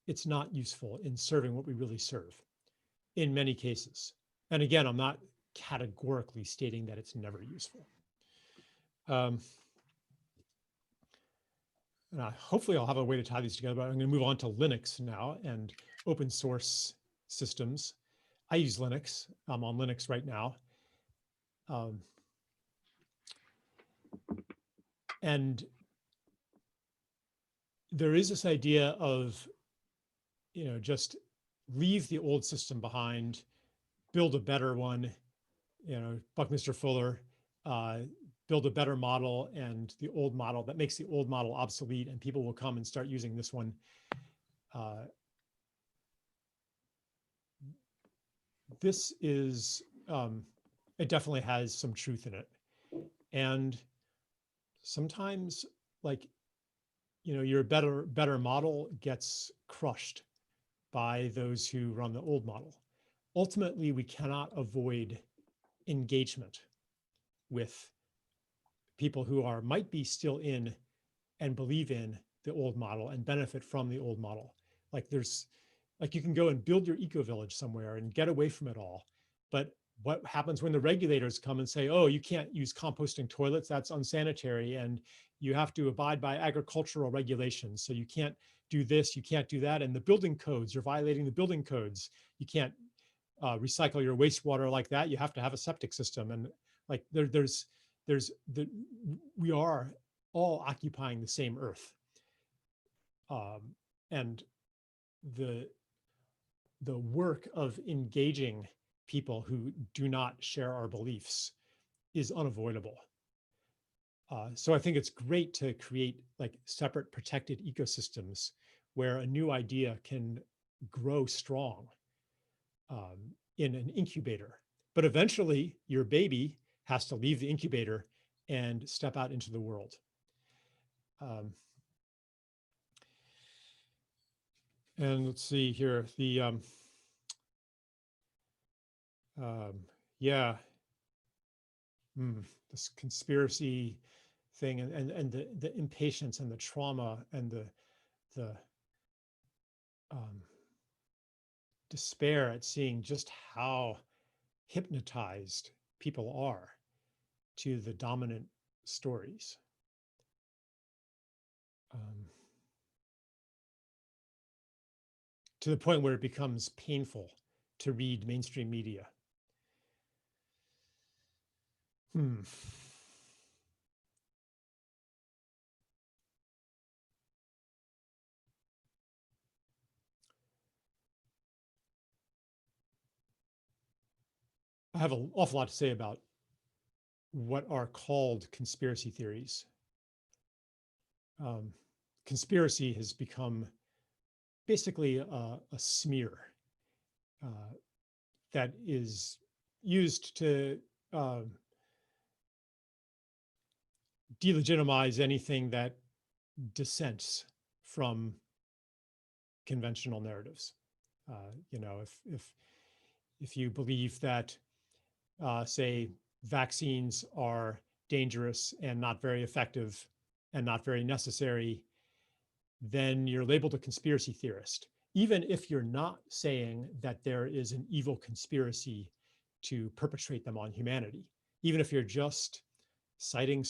It's not useful in serving what we really serve in many cases. And again, I'm not categorically stating that it's never useful. And hopefully I'll have a way to tie these together, but I'm going to move on to Linux now and open source systems. I use Linux. I'm on Linux right now. And there is this idea of, just leave the old system behind, build a better one, Buckminster Fuller, build a better model, and the old model that makes the old model obsolete, and people will come and start using this one. This is, it definitely has some truth in it. And sometimes, like, your better model gets crushed by those who run the old model. ultimately we cannot avoid engagement with people who might be still in and believe in the old model and benefit from the old model. Like you can go and build your eco-village somewhere and get away from it all. But what happens when the regulators come and say, oh, you can't use composting toilets, that's unsanitary, and you have to abide by agricultural regulations, so you can't do this, you can't do that, and the building codes, you're violating the building codes. You can't recycle your wastewater like that, you have to have a septic system. And like we are all occupying the same earth. And the work of engaging people who do not share our beliefs is unavoidable. So I think it's great to create like separate protected ecosystems where a new idea can grow strong in an incubator. But eventually your baby has to leave the incubator and step out into the world. And let's see here, this conspiracy thing and the impatience and the trauma and the despair at seeing just how hypnotized people are to the dominant stories. To the point where it becomes painful to read mainstream media. I have an awful lot to say about what are called conspiracy theories. Conspiracy has become basically a smear that is used to delegitimize anything that dissents from conventional narratives. You know, if you believe that, say, vaccines are dangerous and not very effective and not very necessary, then you're labeled a conspiracy theorist, even if you're not saying that there is an evil conspiracy to perpetrate them on humanity. Even if you're just citing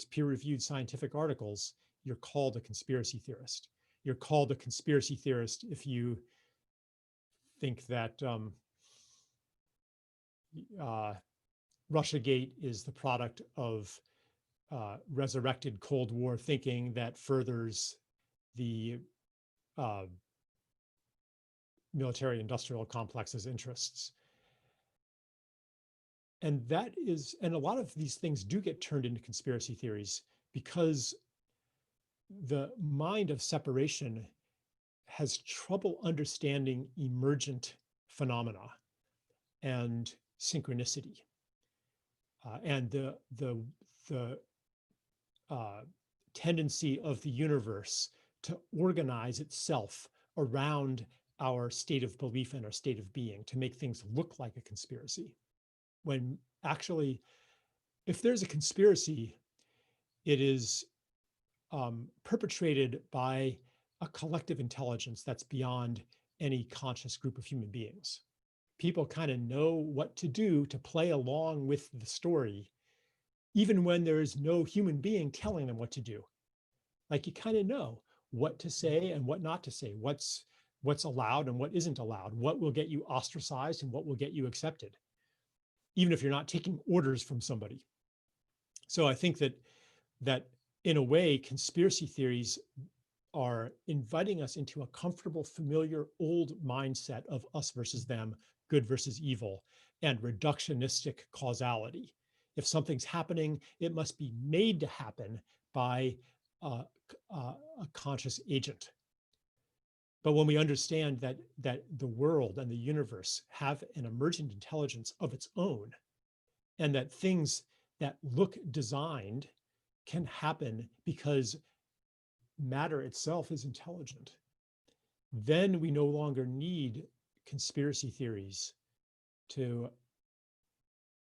peer-reviewed scientific articles, you're called a conspiracy theorist. You're called a conspiracy theorist if you think that Russiagate is the product of resurrected Cold War thinking that furthers the military industrial complex's interests. And a lot of these things do get turned into conspiracy theories because the mind of separation has trouble understanding emergent phenomena and synchronicity. And the tendency of the universe to organize itself around our state of belief and our state of being, to make things look like a conspiracy. When actually, if there's a conspiracy, it is perpetrated by a collective intelligence that's beyond any conscious group of human beings. People kind of know what to do to play along with the story, even when there is no human being telling them what to do. Like, you kind of know what to say and what not to say, what's allowed and what isn't allowed, what will get you ostracized and what will get you accepted, even if you're not taking orders from somebody. So I think that in a way, conspiracy theories are inviting us into a comfortable, familiar, old mindset of us versus them, good versus evil, and reductionistic causality. If something's happening, it must be made to happen by a conscious agent. But when we understand that the world and the universe have an emergent intelligence of its own, and that things that look designed can happen because matter itself is intelligent, then we no longer need conspiracy theories to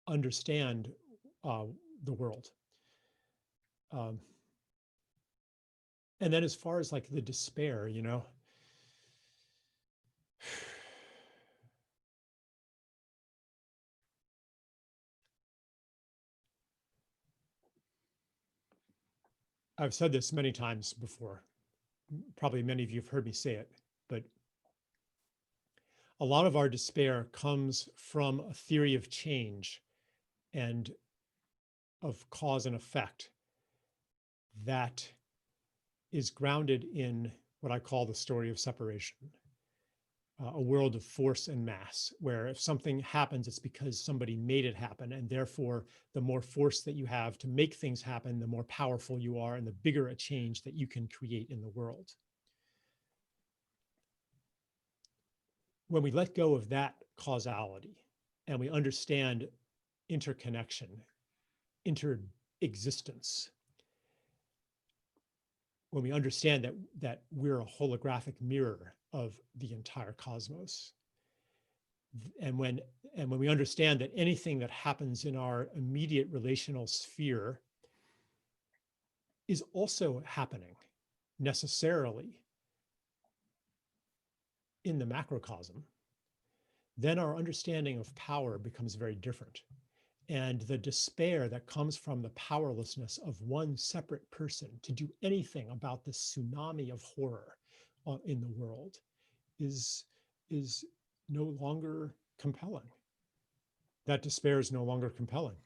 understand the world. And then as far as like the despair, you know, I've said this many times before. Probably many of you have heard me say it, but a lot of our despair comes from a theory of change and of cause and effect that is grounded in what I call the story of separation, a world of force and mass, where if something happens, it's because somebody made it happen. And therefore, the more force that you have to make things happen, the more powerful you are and the bigger a change that you can create in the world. When we let go of that causality and we understand interconnection, interexistence, when we understand that we're a holographic mirror of the entire cosmos, and when we understand that anything that happens in our immediate relational sphere is also happening necessarily in the macrocosm, then our understanding of power becomes very different. And the despair that comes from the powerlessness of one separate person to do anything about this tsunami of horror in the world is no longer compelling. That despair is no longer compelling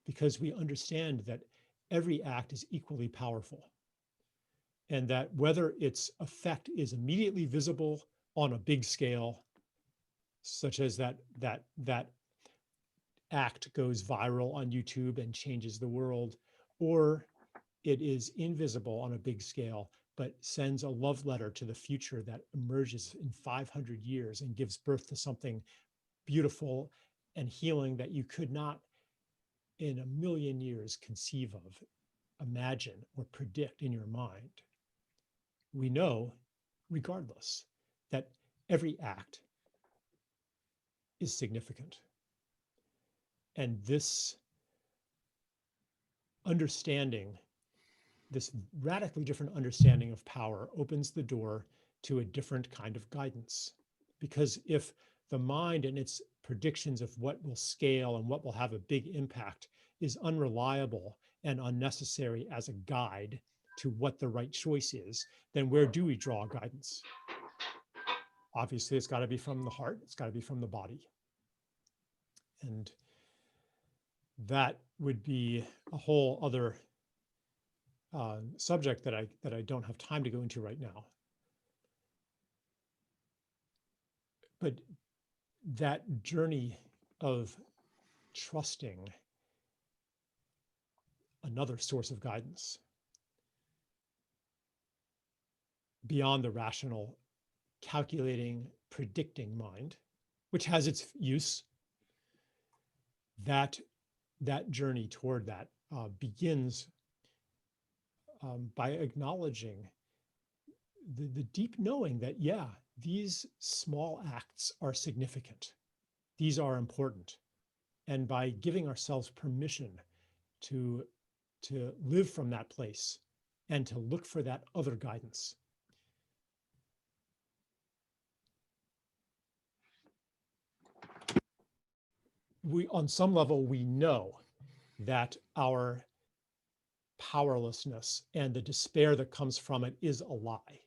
because we understand that every act is equally powerful, and that whether its effect is immediately visible on a big scale, such as that act goes viral on YouTube and changes the world, or it is invisible on a big scale, but sends a love letter to the future that emerges in 500 years and gives birth to something beautiful and healing that you could not in a million years conceive of, imagine, or predict in your mind. We know, regardless, that every act is significant. And this understanding, this radically different understanding of power, opens the door to a different kind of guidance. Because if the mind and its predictions of what will scale and what will have a big impact is unreliable and unnecessary as a guide to what the right choice is, then where do we draw guidance? Obviously, it's got to be from the heart. It's got to be from the body. And that would be a whole other subject that I don't have time to go into right now. But that journey of trusting another source of guidance beyond the rational, calculating, predicting mind, which has its use, that journey toward that begins by acknowledging the deep knowing that, yeah, these small acts are significant. These are important. And by giving ourselves permission to live from that place and to look for that other guidance. On some level, we know that our powerlessness and the despair that comes from it is a lie.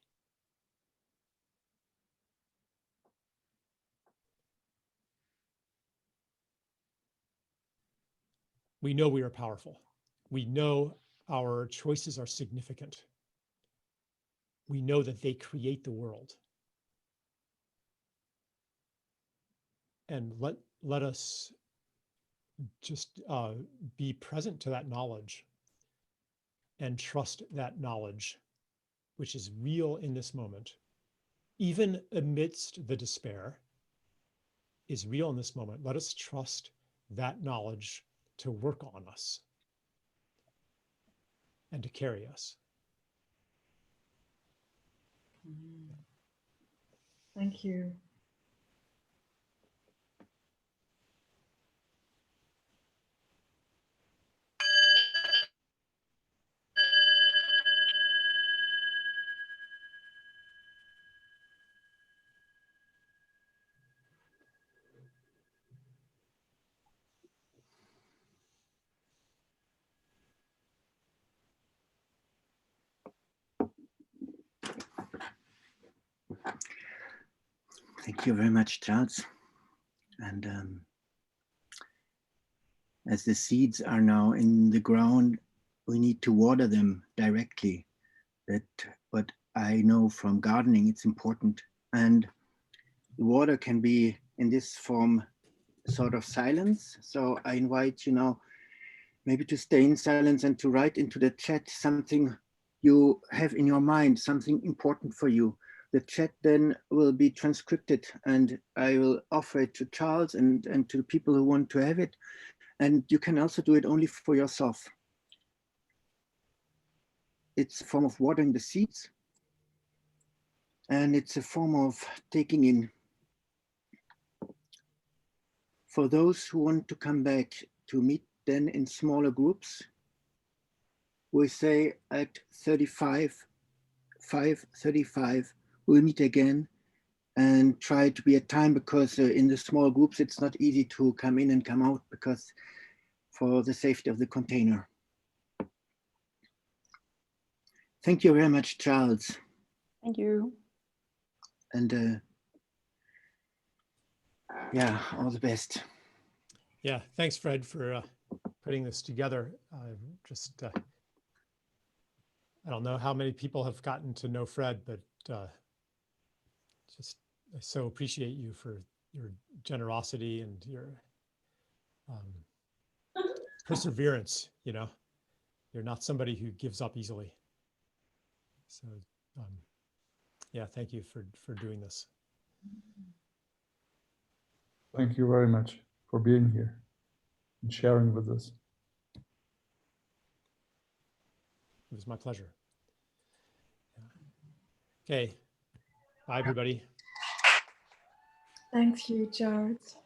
We know we are powerful. We know our choices are significant. We know that they create the world. And let us just be present to that knowledge and trust that knowledge, which is real in this moment, even amidst the despair, is real in this moment. Let us trust that knowledge to work on us and to carry us. Thank you. Thank you very much, Charles. And as the seeds are now in the ground, we need to water them directly. That what I know from gardening, it's important. And the water can be in this form, sort of silence. So I invite you now maybe to stay in silence and to write into the chat something you have in your mind, something important for you. The chat then will be transcribed and I will offer it to Charles and to the people who want to have it. And you can also do it only for yourself. It's a form of watering the seeds. And it's a form of taking in. For those who want to come back to meet then in smaller groups, we say at 5:35, we'll meet again and try to be at time, because in the small groups, it's not easy to come in and come out because for the safety of the container. Thank you very much, Charles. Thank you. And yeah, all the best. Yeah, thanks, Fred, for putting this together. I don't know how many people have gotten to know Fred, but just I so appreciate you for your generosity and your perseverance. You know, you're not somebody who gives up easily. So yeah, thank you for doing this. Thank you very much for being here and sharing with us. It was my pleasure. Okay, bye everybody. Thank you, Charles.